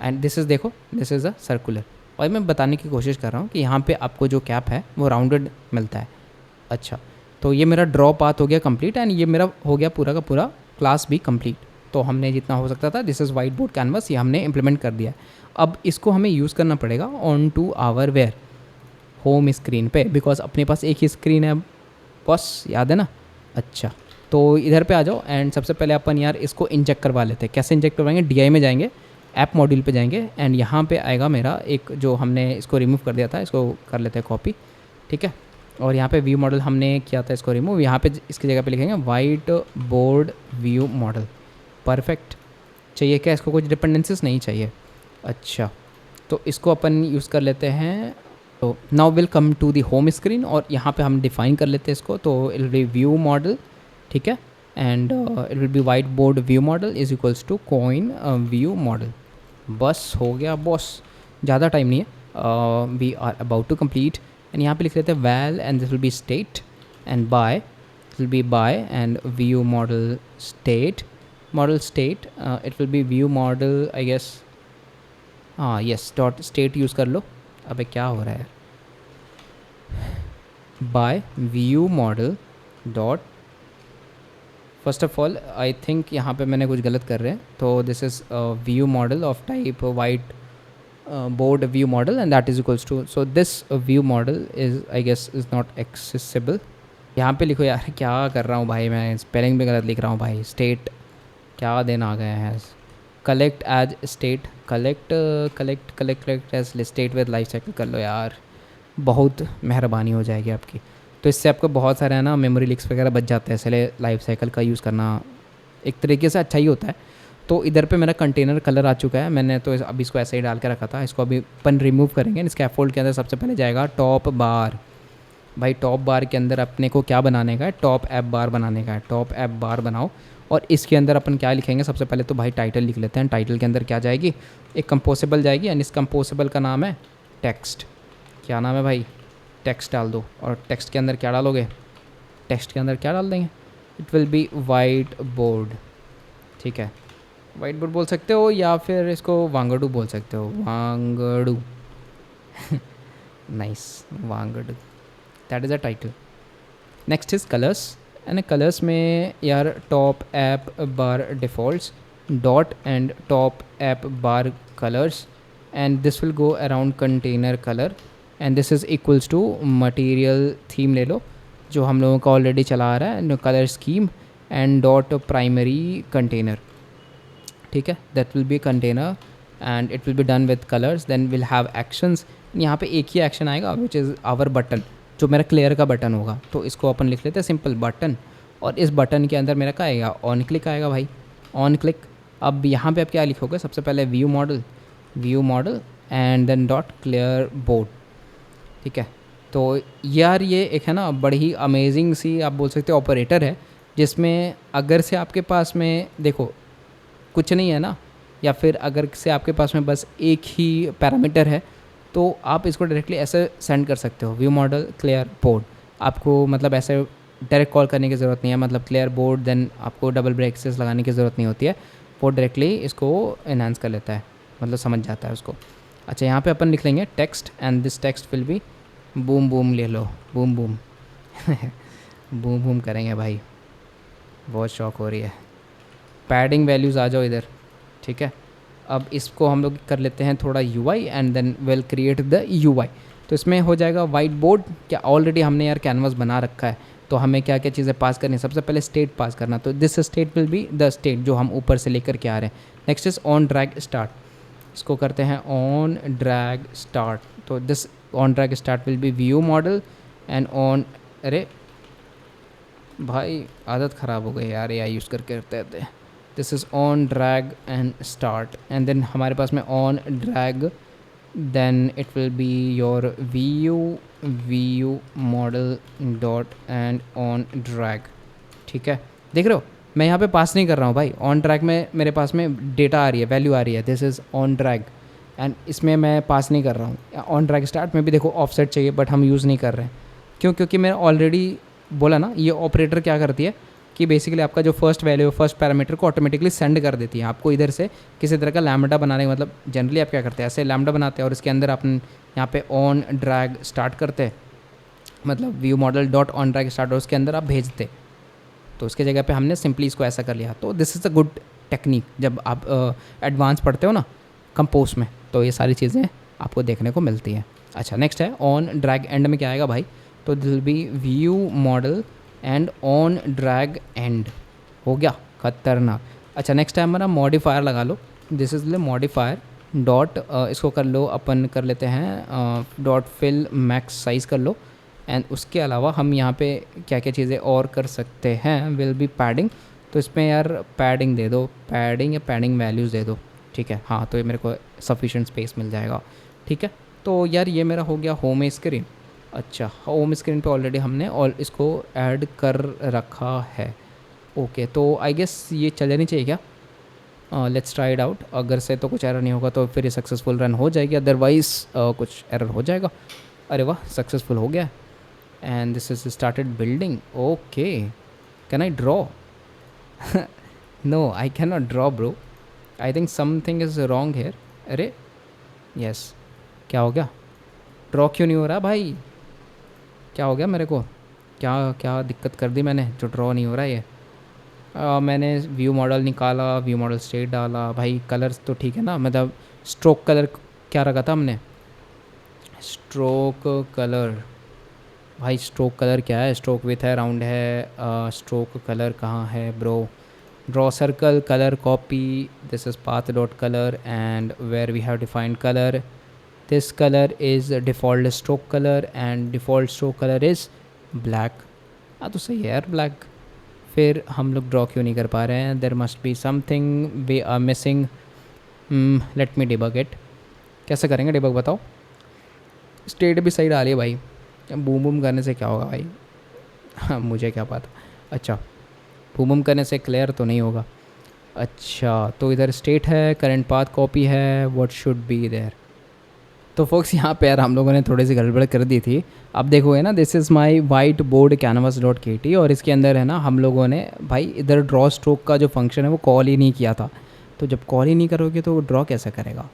and this is देखो दिस इज़ अ सर्कुलर। और मैं बताने की कोशिश कर रहा हूँ कि यहाँ पे आपको जो कैप है वो राउंडेड मिलता है। अच्छा, तो ये मेरा ड्रॉ पाथ हो गया कंप्लीट एंड ये मेरा हो गया पूरा का पूरा क्लास भी कंप्लीट। तो हमने जितना हो सकता था, this is white board canvas, ये हमने इम्प्लीमेंट कर दिया है। अब इसको हमें यूज़ करना पड़ेगा on to our where home screen पे, बिकॉज अपने पास एक ही स्क्रीन है बॉस, याद है ना। अच्छा, तो इधर पे आ जाओ एंड सबसे पहले अपन यार इसको इंजेक्ट करवा लेते हैं। कैसे इंजेक्ट करवाएंगे, DI में जाएंगे, ऐप मॉड्यूल पे जाएंगे एंड यहाँ पे आएगा मेरा एक जो हमने इसको रिमूव कर दिया था, इसको कर लेते हैं कॉपी, ठीक है। और यहाँ पे व्यू मॉडल हमने किया था इसको रिमूव, यहाँ पे इसकी जगह पे लिखेंगे white board view model. Perfect. चाहिए क्या इसको, कुछ डिपेंडेंसीज नहीं चाहिए। अच्छा, तो इसको अपन यूज़ कर लेते हैं। तो now will come to the home screen और यहाँ पे हम डिफाइन कर लेते हैं इसको। तो it will be view model, ठीक है, and it will be white board view model is equals to coin view model. बस हो गया बॉस, ज़्यादा टाइम नहीं है, we are about to complete. And यहाँ पे लिख लेते हैं well and this will be state and by will be by and view model state, model state it will be view model I guess, हाँ यस डॉट स्टेट यूज़ कर लो। अबे क्या हो रहा है, by view model dot, first of all I think यहाँ पे मैंने कुछ गलत कर रहे हैं। तो this is view model of type white board view model and that is equals to, so this view model is I guess is not accessible। यहाँ पे लिखो यार, क्या कर रहा हूँ भाई मैं, स्पेलिंग भी गलत लिख रहा हूँ भाई। स्टेट क्या दिन आ गया है, collect as state, collect collect collect collect as state with life cycle कर लो यार, बहुत मेहरबानी हो जाएगी आपकी। तो इससे आपको बहुत सारे है ना मेमोरी लीक्स वगैरह बच जाते हैं, इसलिए लाइफ साइकिल का यूज़ करना एक तरीके से अच्छा ही होता है। तो इधर पे मेरा कंटेनर कलर आ चुका है, मैंने तो अभी इसको ऐसे ही डाल के रखा था, इसको अभी अपन रिमूव करेंगे। इसके स्कैफोल्ड के अंदर सबसे पहले जाएगा टॉप बार। भाई टॉप बार के अंदर अपने को क्या बनाने का है, टॉप ऐप बार बनाने का है। टॉप ऐप बार बनाओ और इसके अंदर अपन क्या लिखेंगे, सबसे पहले तो भाई टाइटल लिख लेते हैं। टाइटल के अंदर क्या जाएगी, एक कंपोसेबल जाएगी एंड इस कंपोसेबल का नाम है टेक्स्ट। क्या नाम है भाई, टेक्स्ट डाल दो। और टेक्स्ट के अंदर क्या डालोगे, टेक्स्ट के अंदर क्या डाल देंगे, it will be white board, ठीक है। वाइट बोर्ड बोल सकते हो या फिर इसको वांगडू बोल सकते हो, Wangdu nice, Wangdu, that is a title. Next is colours and colours में यार top app bar defaults dot and top app bar colours and this will go around container colour and this is equals to material theme ले लो जो हम लोगों का ऑलरेडी चला आ रहा है, colour scheme and dot primary container, ठीक है। That will be container and it will be done with colours, then will have actions. यहाँ पे एक ही एक्शन आएगा विच इज़ आवर बटन, जो मेरा क्लियर का बटन होगा। तो इसको अपन लिख लेते हैं सिंपल बटन और इस बटन के अंदर मेरा क्या आएगा, ऑन क्लिक आएगा भाई, ऑन क्लिक। अब यहाँ पे आप क्या लिखोगे, सबसे पहले view model and then dot clear board, ठीक है। तो यार ये एक है ना बड़ी अमेजिंग सी आप बोल सकते हो ऑपरेटर है, जिसमें अगर से आपके पास में देखो कुछ नहीं है ना, या फिर अगर से आपके पास में बस एक ही पैरामीटर है तो आप इसको डायरेक्टली ऐसे सेंड कर सकते हो, व्यू मॉडल क्लियर बोर्ड। आपको मतलब ऐसे डायरेक्ट कॉल करने की ज़रूरत नहीं है, मतलब क्लियर बोर्ड देन आपको डबल ब्रेक्सेस लगाने की ज़रूरत नहीं होती है, वो डायरेक्टली इसको एनहांस कर लेता है, मतलब समझ जाता है उसको। अच्छा, यहाँ पे अपन लिख लेंगे text and this text will be boom boom, ले लो बूम बूम बूम बूम करेंगे भाई, बहुत शौक हो रही है। पैडिंग वैल्यूज़ आ जाओ इधर, ठीक है। अब इसको हम लोग कर लेते हैं थोड़ा UI and then will create the UI। तो इसमें हो जाएगा वाइट बोर्ड, क्या ऑलरेडी हमने यार कैनवास बना रखा है, तो हमें क्या क्या चीज़ें पास करनी है, सबसे पहले स्टेट पास करना, तो this state will be the state जो हम ऊपर से लेकर के आ रहे हैं। Next is on drag start, इसको करते हैं ऑन ड्रैग स्टार्ट। तो this on drag start will be view model and on, अरे भाई आदत ख़राब हो गई यार ये यूज़ करके करते हैं। This is on drag and start and then हमारे पास में on drag, then it will be your view model dot and on drag, ठीक है। देख रहे हो मैं यहाँ पे पास नहीं कर रहा हूँ भाई, ऑन ट्रैक में मेरे पास में डेटा आ रही है, वैल्यू आ रही है, this is on track, and इसमें मैं पास नहीं कर रहा हूँ। ऑन ट्रैक स्टार्ट में भी देखो ऑफसेट चाहिए, बट हम यूज़ नहीं कर रहे हैं। क्यों? क्योंकि मैं ऑलरेडी बोला ना, ये ऑपरेटर क्या करती है कि बेसिकली आपका जो फर्स्ट वैल्यू, फर्स्ट पैरामीटर को ऑटोमेटिकली सेंड कर देती है आपको इधर से किसी तरह का लैम्बडा बनाने का। मतलब जनरली आप क्या करते हैं, ऐसे लैम्बडा बनाते हैं और इसके अंदर अपन यहाँ पे ऑन ड्रैग स्टार्ट करते हैं, मतलब view model dot on drag start, और उसके अंदर आप भेजते। तो उसके जगह पे हमने सिंपली इसको ऐसा कर लिया। तो this is a good technique जब आप एडवांस पढ़ते हो ना कंपोज में, तो ये सारी चीज़ें आपको देखने को मिलती हैं। अच्छा, नेक्स्ट है ऑन ड्रैग एंड में क्या आएगा भाई, तो दिल बी view model and on drag end, हो गया खतरनाक। अच्छा, नेक्स्ट है हमारा मॉडिफायर लगा लो, this is the modifier dot, इसको कर लो अपन, कर लेते हैं डॉट फिल मैक्स साइज़ कर लो। एंड उसके अलावा हम यहाँ पे क्या क्या चीज़ें और कर सकते हैं, विल बी पैडिंग, तो इसमें यार पैडिंग दे दो, पैडिंग या पैडिंग वैल्यूज़ दे दो, ठीक है। हाँ, तो ये मेरे को सफिशेंट स्पेस मिल जाएगा, ठीक है। तो यार ये मेरा हो गया होम स्क्रीन। अच्छा, होम स्क्रीन पे ऑलरेडी हमने और इसको ऐड कर रखा है। ओके, तो आई गेस ये चल जानी चाहिए क्या? Let's try it out. अगर से तो कुछ एरर नहीं होगा तो फिर ये सक्सेसफुल रन हो जाएगी, अदरवाइज़ कुछ एरर हो जाएगा। अरे वाह, सक्सेसफुल हो गया। And this is started building. Okay, can I draw? No, I cannot draw, bro. I think something is wrong here. अरे yes, क्या हो गया? ड्रॉ क्यों नहीं हो रहा भाई? क्या हो गया मेरे को? क्या क्या दिक्कत कर दी मैंने जो ड्रॉ नहीं हो रहा है ये? मैंने व्यू मॉडल निकाला, व्यू मॉडल स्टेट डाला भाई, कलर्स तो ठीक है ना, मतलब स्ट्रोक कलर क्या रखा था हमने, स्ट्रोक कलर। भाई स्ट्रोक कलर क्या है? स्ट्रोक विथ है, राउंड है, स्ट्रोक कलर कहाँ है bro? Draw circle colour copy, this is path dot colour and where we have defined colour, this colour is default stroke colour and default stroke colour is black. हाँ तो सही है यार, ब्लैक। फिर हम लोग ड्रॉ क्यों नहीं कर पा रहे हैं? There must be something we are missing. Let me debug it. कैसे करेंगे डिबग बताओ? स्टेट भी सही डालिए भाई, बूम बूम करने से क्या होगा भाई? हाँ, मुझे क्या पता। अच्छा, बूम बूम करने से क्लियर तो नहीं होगा। अच्छा, तो इधर स्टेट है, करंट पाथ कॉपी है, व्हाट शुड बी देयर। तो फोक्स यहाँ पे यार हम लोगों ने थोड़ी सी गड़बड़ कर दी थी। अब देखोगे ना, this is my white board canvas dot के टी, और इसके अंदर है ना हम लोगों ने भाई इधर ड्रॉ स्ट्रोक का जो फंक्शन है वो कॉल ही नहीं किया था। तो जब कॉल ही नहीं करोगे तो ड्रॉ कैसे करेगा?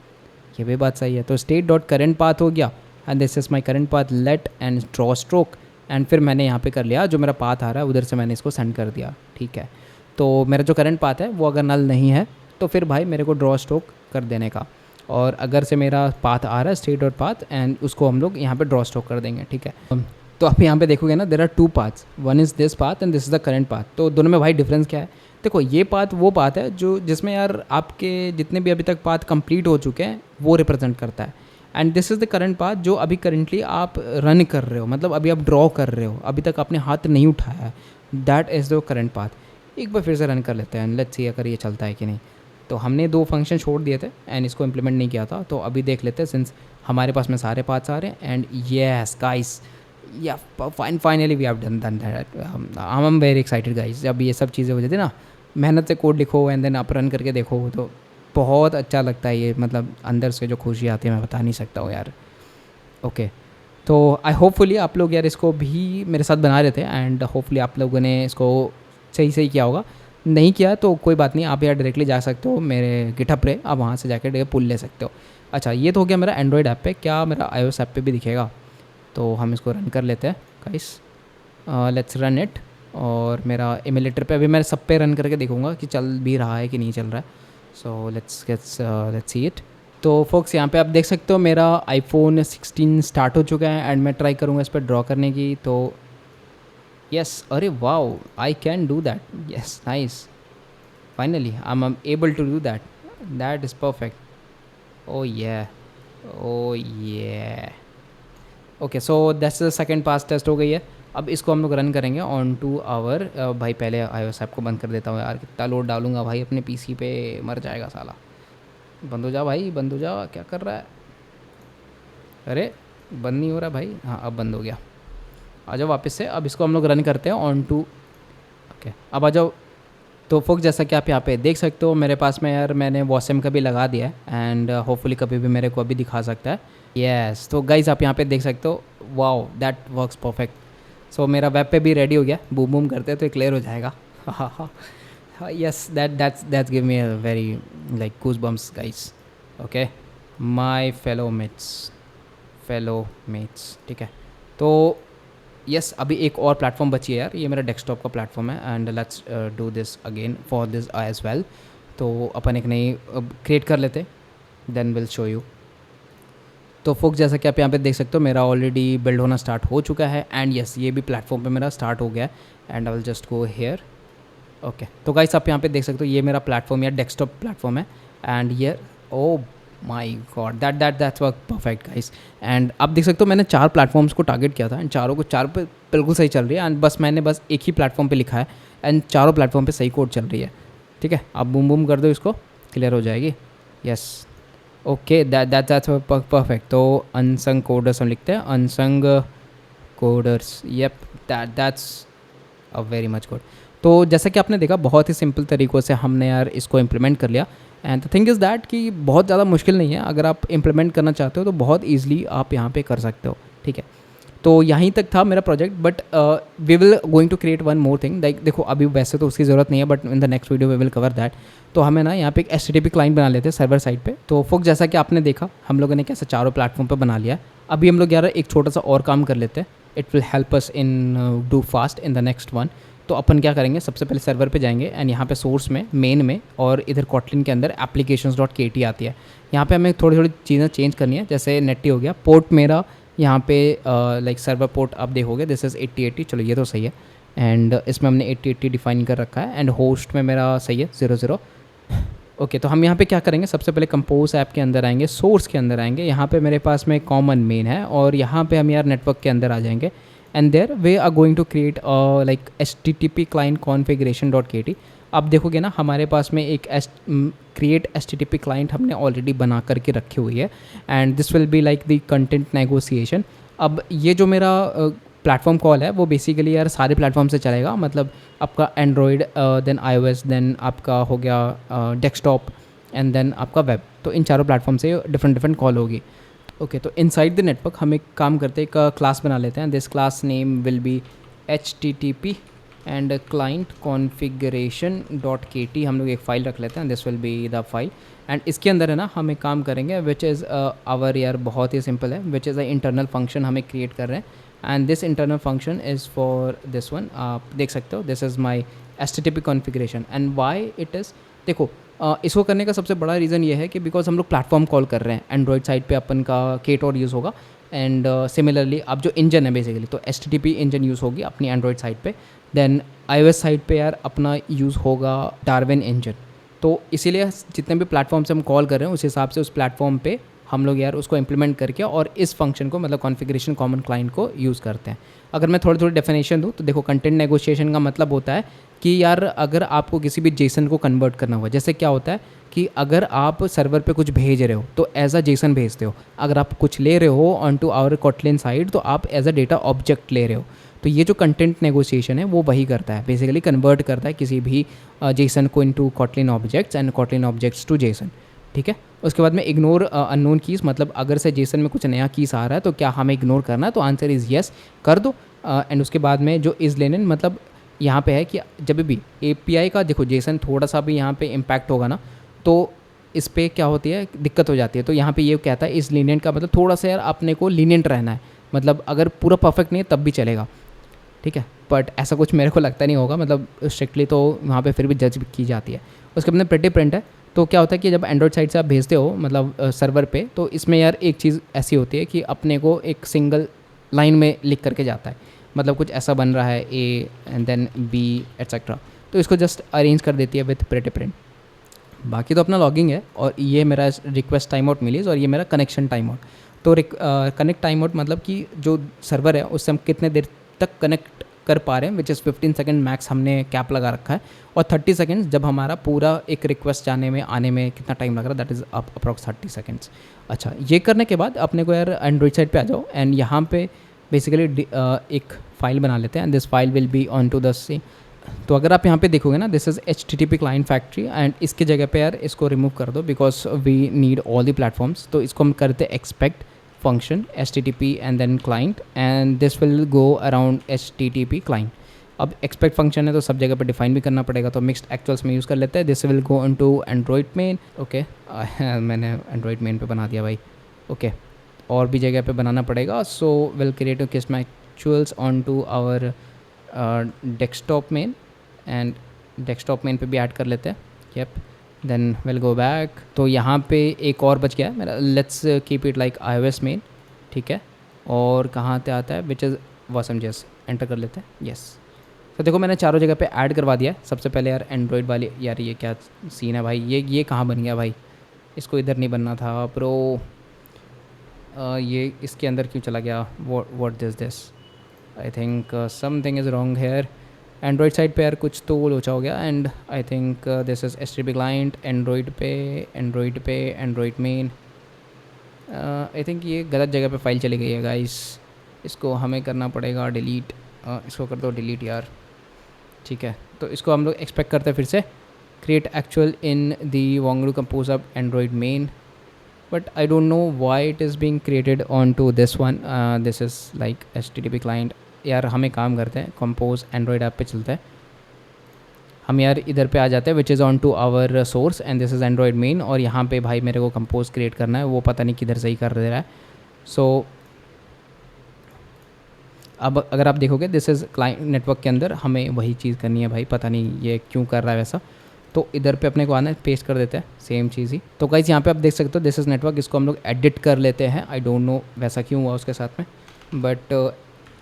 ये भी बात सही है। तो स्टेट डॉट करेंट पाथ हो गया and this is my current path, let and draw stroke, and फिर मैंने यहाँ पे कर लिया जो मेरा पाथ आ रहा है उधर से मैंने इसको सेंड कर दिया, ठीक है। तो मेरा जो करंट पाथ है वो अगर नल नहीं है तो फिर भाई मेरे को ड्रॉ स्ट्रोक कर देने का, और अगर से मेरा पाथ आ रहा है स्टेट डॉट पाथ, एंड उसको हम लोग यहाँ पे ड्रॉ स्ट्रोक कर देंगे, ठीक है। तो आप यहाँ पे देखोगे ना, there are two paths, one is this path and this is the current path. तो दोनों में भाई डिफरेंस क्या है? देखो, ये पाथ वो पाथ है जो जिसमें यार आपके जितने भी अभी तक पाथ कंप्लीट हो चुके हैं वो रिप्रेजेंट करता है, and this is the current path जो अभी करेंटली आप रन कर रहे हो, मतलब अभी आप ड्रॉ कर रहे हो, अभी तक आपने हाथ नहीं उठाया है, that is the current path. एक बार फिर से रन कर लेते हैं, लेट्स सी अगर ये चलता है कि नहीं। तो हमने दो फंक्शन छोड़ दिए थे एंड इसको इम्प्लीमेंट नहीं किया था, तो अभी देख लेते हैं सिंस हमारे पास में सारे पाथ्स आ रहे हैं। And yes guys, yeah finally we have done that. I am very excited guys. जब ये सब चीज़ें हो जाती है ना, मेहनत से कोड लिखो एंड देन आप रन करके देखो तो बहुत अच्छा लगता है ये, मतलब अंदर से जो खुशी आती है मैं बता नहीं सकता हूँ यार। ओके, तो आई होपफुली आप लोग यार इसको भी मेरे साथ बना रहे थे एंड होपफुली आप लोगों ने इसको सही सही किया होगा। नहीं किया तो कोई बात नहीं, आप यार डायरेक्टली जा सकते हो मेरे गिटहब पे, आप वहाँ से जाकर पुल ले सकते हो। अच्छा, ये तो हो गया मेरा एंड्रॉयड ऐप पे। क्या मेरा iOS ऐप पे भी दिखेगा? तो हम इसको रन कर लेते हैं गाइस, लेट्स रन इट। और मेरा एमुलेटर पे अभी मैं सब पे रन करके देखूंगा कि चल भी रहा है कि नहीं चल रहा है। So let's see it. तो फोक्स यहाँ पे आप देख सकते हो मेरा iPhone 16 स्टार्ट हो चुका है एंड मैं ट्राई करूँगा इस पर ड्रॉ करने की। तो यस, अरे wow, I can do that, yes nice, finally I am able to do that, that is perfect. Oh yeah, oh yeah, okay. So that's the second pass test हो गई है। अब इसको हम लोग रन करेंगे ऑन टू आवर, भाई पहले iOS ऐप को बंद कर देता हूँ यार, कितना लोड डालूंगा भाई अपने पीसी पे, मर जाएगा साला। बंद हो जा भाई, बंद हो जा, क्या कर रहा है? अरे बंद नहीं हो रहा भाई। हाँ अब बंद हो गया। आ जाओ वापस से, अब इसको हम लोग रन करते हैं ऑन टू। ओके अब आ जाओ। तो फोक जैसा कि आप यहाँ पे देख सकते हो मेरे पास में यार मैंने वॉसम का भी लगा दिया है एंड होपफुली कभी भी मेरे को अभी दिखा सकता है। यस तो गाइज आप यहाँ पे देख सकते हो, वाओ दैट वर्क्स परफेक्ट। सो मेरा वेब पे भी रेडी हो गया, बूम बूम करते हैं तो क्लियर हो जाएगा। हाँ हाँ yes that's give me a very like goosebumps guys. Okay my fellow mates, ठीक है। तो यस अभी एक और प्लेटफॉर्म बची है यार, ये मेरा डेस्कटॉप का प्लेटफॉर्म है and let's do this again for this as well. तो अपन एक नई क्रिएट कर लेते, देन विल शो यू। तो फोक जैसा कि आप यहाँ पे देख सकते हो मेरा ऑलरेडी बिल्ड होना स्टार्ट हो चुका है एंड यस ये भी प्लेटफॉर्म पे मेरा स्टार्ट हो गया है and I will just go here. Okay तो गाइस आप यहाँ पे देख सकते हो ये मेरा प्लेटफॉर्म या डेस्कटॉप प्लेटफॉर्म है एंड ये oh my god that's work perfect guys. And आप देख सकते हो मैंने 4 प्लेटफॉर्म्स को टारगेट किया था एंड चारों को 4 पे बिल्कुल सही चल रही है एंड मैंने बस एक ही प्लेटफॉर्म पे लिखा है एंड चारों प्लेटफॉर्म पे सही कोड चल रही है, ठीक है। आप बूम बूम कर दो इसको, क्लियर हो जाएगी। Yes okay that's perfect. तो अनसंग कोडर्स हम लिखते हैं, unsung coders, Yelp that's a very much good. तो जैसा कि आपने देखा बहुत ही सिंपल तरीक़ों से हमने यार इसको इम्प्लीमेंट कर लिया and the thing is that कि बहुत ज़्यादा मुश्किल नहीं है, अगर आप इम्प्लीमेंट करना चाहते हो तो बहुत ईजिली आप यहाँ पे कर सकते हो, ठीक है। तो यहीं तक था मेरा project but we will going to create one more thing. Like देखो अभी वैसे तो उसकी ज़रूरत नहीं है but in the next video we will cover that. तो हमें ना यहाँ पे एक HTTP क्लाइंट बना लेते हैं सर्वर साइड पे। तो फोक जैसा कि आपने देखा हम लोगों ने कैसे चारों प्लेटफॉर्म पे बना लिया। अभी हम लोग यार एक छोटा सा और काम कर लेते हैं, it will help us in do fast in the next one. तो अपन क्या करेंगे, सबसे पहले सर्वर पे जाएंगे एंड यहाँ पे सोर्स में मेन में और इधर कॉटलिन के अंदर applications.kt आती है। यहाँ पे हमें थोड़ी थोड़ी चीज़ें चेंज करनी है, जैसे नेटी हो गया, पोर्ट मेरा यहाँ पे लाइक सर्वर पोर्ट आप देखोगे दिस इज़ 8080, चलो ये तो सही है एंड इसमें हमने 8080 डिफाइन कर रखा है एंड होस्ट में मेरा सही है 00। ओके तो हम यहाँ पे क्या करेंगे, सबसे पहले कंपोज ऐप के अंदर आएंगे, सोर्स के अंदर आएंगे, यहाँ पे मेरे पास में कॉमन मेन है और यहाँ पे हम यार नेटवर्क के अंदर आ जाएंगे and there we are going to create like HTTP client configuration.kt। अब देखोगे ना हमारे पास में एक क्रिएट HTTP क्लाइंट हमने ऑलरेडी बना करके रखी हुई है and this will be like the content negotiation. अब ये जो मेरा प्लेटफॉर्म कॉल है वो बेसिकली यार सारे प्लेटफॉर्म से चलेगा, मतलब आपका एंड्रॉयड देन iOS देन आपका हो गया डेस्कटॉप एंड देन आपका वेब। तो इन चारों प्लेटफॉर्म से डिफरेंट कॉल होगी। ओके तो इनसाइड द नेटवर्क हम एक काम करते हैं, एक क्लास बना लेते हैं। This class name will be HTTP and client configuration.kt। हम लोग एक फ़ाइल रख लेते हैं, this will be the file and इसके अंदर है ना हम एक काम करेंगे विच इज़ आवर यार बहुत ही सिंपल है, which is a internal function हमें क्रिएट कर रहे हैं and this internal function is for this one. आप देख सकते हो this is my HTTP configuration and Y it is. देखो इसको करने का सबसे बड़ा रीज़न ये है कि बिकॉज हम लोग प्लेटफॉर्म कॉल कर रहे हैं, एंड्रॉयड साइड पे अपन का KTOR यूज़ होगा एंड सिमिलरली अब जो इंजन है बेसिकली तो HTTP इंजन यूज़ होगी अपनी एंड्रॉयड साइड पे, देन iOS साइड पे यार अपना यूज़ होगा डार्विन इंजन। तो इसीलिए जितने भी प्लेटफॉर्म से हम कॉल कर रहे हैं उस हिसाब से उस प्लेटफॉर्म पे हम लोग यार उसको इम्प्लीमेंट करके और इस फंक्शन को मतलब कॉन्फ़िगरेशन कॉमन क्लाइंट को यूज़ करते हैं। अगर मैं थोड़ी डेफिनेशन दूँ तो देखो कंटेंट नेगोशिएशन का मतलब होता है कि यार अगर आपको किसी भी जेसन को कन्वर्ट करना हुआ, जैसे क्या होता है कि अगर आप सर्वर पे कुछ भेज रहे हो तो एज अ जेसन भेजते हो, अगर आप कुछ ले रहे हो on to our Kotlin side तो आप एज अ डेटा ऑब्जेक्ट ले रहे हो। तो ये जो कंटेंट नेगोशिएशन है वो वही करता है, बेसिकली कन्वर्ट करता है किसी भी जेसन को into Kotlin objects and Kotlin objects to JSON, ठीक है। उसके बाद में इग्नोर अननोन कीज़, मतलब अगर से जेसन में कुछ नया कीज़ आ रहा है तो क्या हमें इग्नोर करना है, तो आंसर इज़ येस कर दो एंड उसके बाद में जो इज़ लेन मतलब यहाँ पे है कि जब भी API का देखो जेसन थोड़ा सा भी यहाँ पे इम्पैक्ट होगा ना तो इस पर क्या होती है दिक्कत हो जाती है। तो यहाँ पे ये कहता है इस लीनियंट का मतलब थोड़ा सा यार अपने को लीनियंट रहना है, मतलब अगर पूरा परफेक्ट नहीं है तब भी चलेगा, ठीक है। बट ऐसा कुछ मेरे को लगता नहीं होगा, मतलब स्ट्रिक्टली तो वहाँ पे फिर भी जज की जाती है। उसके बाद में प्रिटी प्रिंट है, तो क्या होता है कि जब एंड्रॉयड साइड से आप भेजते हो मतलब सर्वर पे, तो इसमें यार एक चीज़ ऐसी होती है कि अपने को एक सिंगल लाइन में लिख करके जाता है, मतलब कुछ ऐसा बन रहा है A and then B etcetera, तो इसको जस्ट अरेंज कर देती है विथ प्रिटी प्रिंट। बाकी तो अपना लॉगिंग है और ये मेरा रिक्वेस्ट टाइम आउट मिली और ये मेरा कनेक्शन टाइम आउट। तो कनेक्ट टाइम आउट मतलब कि जो सर्वर है उससे हम कितने देर तक कनेक्ट कर पा रहे हैं, विच इज़ 15 सेकंड मैक्स हमने कैप लगा रखा है, और 30 सेकंड्स जब हमारा पूरा एक रिक्वेस्ट जाने में आने में कितना टाइम लग रहा है, दैट इज़ अप्रॉक्स 30 सेकंड्स। अच्छा, ये करने के बाद अपने को यार एंड्रॉइड साइड पे आ जाओ एंड यहाँ पे बेसिकली एक फ़ाइल बना लेते हैं and this file will be on to the same तो अगर आप यहाँ पे देखोगे ना, this is HTTP client factory, and इसके जगह पे यार इसको रिमूव कर दो because we need all the platforms. तो इसको हम करते expect function HTTP and then client, and this will go around HTTP client. अब एक्सपेक्ट फंक्शन है तो सब जगह पे डिफाइन भी करना पड़ेगा, तो मिक्स्ड एक्चुअल्स में यूज़ कर लेते हैं। This will go into Android main. Okay, मैंने एंड्रॉइड मेन पे बना दिया भाई। ओके, और भी जगह पे बनाना पड़ेगा। सो विल क्रिएट किस actuals on to our desktop main, and desktop main पे भी ऐड कर लेते हैं। Yep, then will go back. तो यहाँ पे एक और बच गया है मेरा, let's keep it like iOS main, ठीक है। और कहाँ पे आता है, विच इज़ वॉसम जेस, एंटर कर लेते हैं। यस, तो देखो मैंने चारों जगह पे ऐड करवा दिया है। सबसे पहले यार एंड्रॉइड वाली, यार ये क्या सीन है भाई, ये कहाँ बन गया भाई, इसको इधर नहीं बनना था प्रो। ये इसके अंदर क्यों चला गया, what this I think something is wrong hair. Android side पे यार कुछ तो लोचा हो गया, and I think this is HTTP client Android पे एंड्रॉइड मेन। आई थिंक ये गलत जगह पे फाइल चली गई है गाइस, इसको हमें करना पड़ेगा डिलीट। इसको कर दो डिलीट यार, ठीक है। तो इसको हम लोग एक्सपेक्ट करते हैं फिर से, create actual in the Wangdu compose app Android main, but I don't know why it is being created on to this one. This is like HTTP client. यार हमें काम करते हैं, कंपोज एंड्रॉइड ऐप पे चलते हैं हम यार, इधर पे आ जाते हैं which is on to our source, and this is Android main. और यहाँ पे भाई मेरे को कंपोज क्रिएट करना है, वो पता नहीं किधर से ही कर दे रहा है। सो अब अगर आप देखोगे दिस इज़ क्लाइंट नेटवर्क के अंदर हमें वही चीज़ करनी है भाई, पता नहीं ये क्यों कर रहा है वैसा। तो इधर पे अपने को आना है, पेस्ट कर देते हैं सेम चीज़ ही। तो गाइस यहाँ पे आप देख सकते हो दिस इज़ नेटवर्क, इसको हम लोग एडिट कर लेते हैं। आई डोंट नो वैसा क्यों हुआ उसके साथ में, बट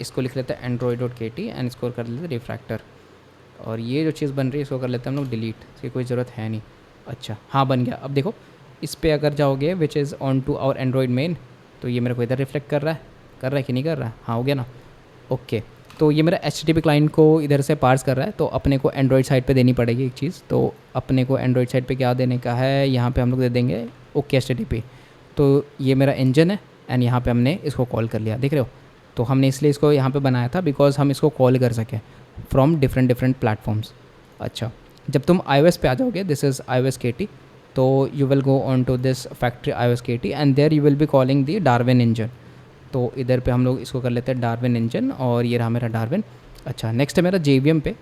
इसको लिख लेते हैं android.kt एंड इसको कर लेते हैं रिफ्रैक्टर। और ये जो चीज़ बन रही है इसको कर लेते हैं हम लोग डिलीट, इसकी कोई ज़रूरत है नहीं। अच्छा हाँ बन गया। अब देखो इस पर अगर जाओगे which is on to our Android main, तो ये मेरे को इधर रिफ्लेक्ट कर रहा है कि नहीं कर रहा है, हाँ हो गया ना। ओके, तो ये मेरा HTTP क्लाइंट को इधर से पार्स कर रहा है, तो अपने को एंड्रॉइड साइड पे देनी पड़ेगी एक चीज़। तो अपने को एंड्रॉइड साइड पे क्या देने का है, यहाँ पे हम लोग दे देंगे ओके HTTP। तो ये मेरा इंजन है, एंड यहाँ पे हमने इसको कॉल कर लिया, देख रहे हो। तो हमने इसलिए इसको यहाँ पे बनाया था बिकॉज हम इसको कॉल कर सकें फ्रॉम डिफरेंट प्लेटफॉर्म्स। अच्छा, जब तुम iOS पे आ जाओगे, दिस इज़ iOS KT, तो you will go on to this factory iOS KT and there you will be calling the Darwin engine. तो इधर पे हम लोग इसको कर लेते हैं डार्विन इंजन, और ये रहा मेरा डार्विन। अच्छा, नेक्स्ट है मेरा JVM पे,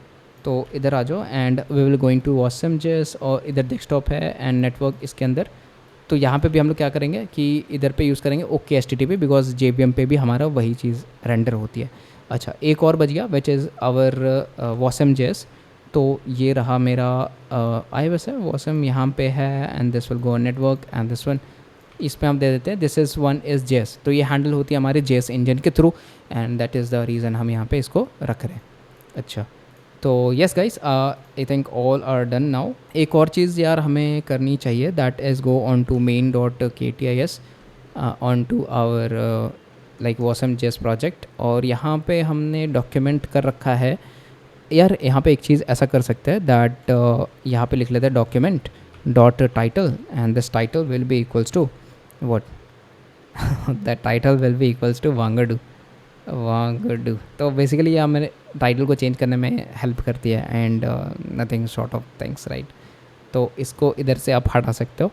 तो इधर आ जाओ and we will going to awesome.js, और इधर डेस्कटॉप है एंड नेटवर्क इसके अंदर। तो यहाँ पे भी हम लोग क्या करेंगे कि इधर पे यूज़ करेंगे ओके HTTP, बिकॉज JVM पे भी हमारा वही चीज़ रेंडर होती है। अच्छा, एक और बच गया विच इज़ आवर awesome.js। तो ये रहा मेरा iOS है, awesome यहाँ पे है, and this will go network, and this one इस पे हम दे देते हैं this is one is JS। तो ये हैंडल होती है हमारे JS इंजन के through, and that is the reason हम यहाँ पे इसको रख रहे हैं। अच्छा, तो yes guys, I think all are done now. एक और चीज़ यार हमें करनी चाहिए, that is go on to main.ktis on to our like awesome.js project, और यहाँ पे हमने डॉक्यूमेंट कर रखा है यार। यहाँ पे एक चीज़ ऐसा कर सकते हैं दैट यहाँ पे लिख लेते हैं document dot title, and this title will be equals to what that title will be equals to Wangdu. तो बेसिकली ये मेरे टाइटल को चेंज करने में हेल्प करती है, and nothing short of thanks right. तो इसको इधर से आप हटा सकते हो,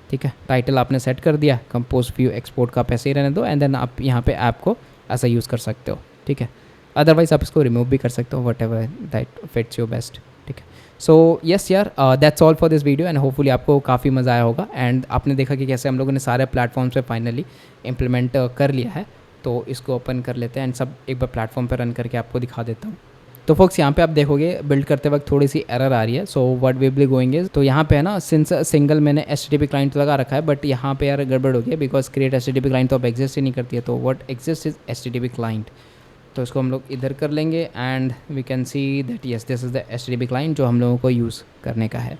ठीक है। टाइटल आपने सेट कर दिया, कंपोज व्यू एक्सपोर्ट का पैसे ही रहने दो, एंड देन आप यहाँ पे ऐप को ऐसा यूज़ कर सकते हो, ठीक है। अदरवाइज़ आप इसको रिमूव भी कर सकते हो, what ever that fits you best, ठीक है। सो यस यार, that's all for this video, and hopefully आपको काफ़ी मज़ा आया होगा। एंड आपने देखा कि कैसे हम लोगों ने सारे प्लेटफॉर्म्स पे फाइनली इम्प्लीमेंट कर लिया है। तो इसको ओपन कर लेते हैं एंड सब एक बार प्लेटफॉर्म पर रन करके आपको दिखा देता हूँ। तो फोक्स यहाँ पे आप देखोगे बिल्ड करते वक्त थोड़ी सी एरर आ रही है। So what we will be going is, तो यहाँ पे है ना, सिंस सिंगल मैंने HTTP क्लाइंट लगा रखा है, बट यहाँ पे यार गड़बड़ हो गया बिकॉज क्रिएट HTTP क्लाइंट तो अब एग्जिस्ट ही नहीं करती है। तो what exist is HTTP client, तो इसको हम लोग इधर कर लेंगे, and we can see that yes this is the HTTP client जो हम लोगों को यूज़ करने का है।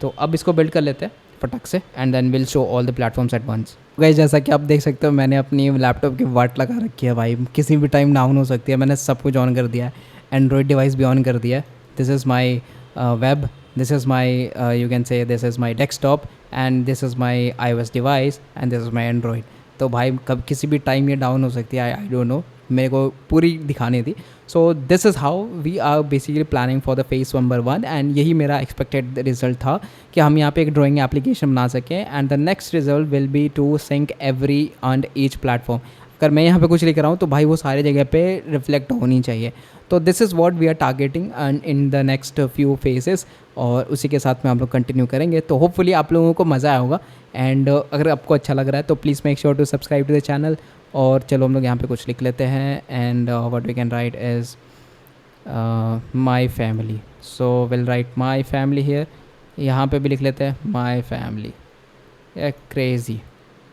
तो अब इसको बिल्ड कर लेते हैं फटक से, and then will show all the platforms at once. Guys जैसा कि आप देख सकते हो, मैंने अपनी लैपटॉप की वाट लगा रखी है भाई, किसी भी टाइम डाउन हो सकती है। मैंने सब कुछ ऑन कर दिया है, एंड्रॉयड डिवाइस भी ऑन कर दिया है। This is my web, this is my you can say this is my desktop, and this is my iOS device, and this is my Android. तो भाई कब किसी भी टाइम ये डाउन हो सकती है, आई डोंट नो मेरे को पूरी दिखानी थी. So this is how we are basically planning for the phase number 1, and यही मेरा एक्सपेक्टेड रिजल्ट था कि हम यहाँ पे एक ड्राइंग एप्लीकेशन बना सकें. And the next result will be to sync every and each platform. अगर मैं यहाँ पे कुछ लिख रहा हूँ तो भाई वो सारी जगह पे रिफ्लेक्ट होनी चाहिए. तो this is what we are targeting and in the next few phases, और उसी के साथ में हम लोग कंटिन्यू करेंगे. तो होपफुली आप लोगों को मज़ा आया होगा. एंड अगर आपको अच्छा लग रहा है तो please make sure to subscribe to the channel. और चलो हम लोग यहाँ पे कुछ लिख लेते हैं. And what we can write is my family. So will write my family here. यहाँ पे भी लिख लेते हैं my family. Crazy,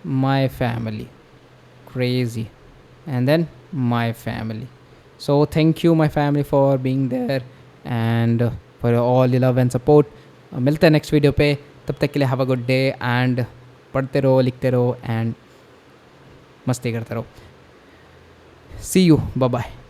my family, crazy, and then my family. So thank you my family for being there and for all the love and support. मिलते हैं नेक्स्ट वीडियो पे. तब तक के लिए have a good day and पढ़ते रहो, लिखते रहो एंड मस्ती करते रहो. सी यू, बाय बाय.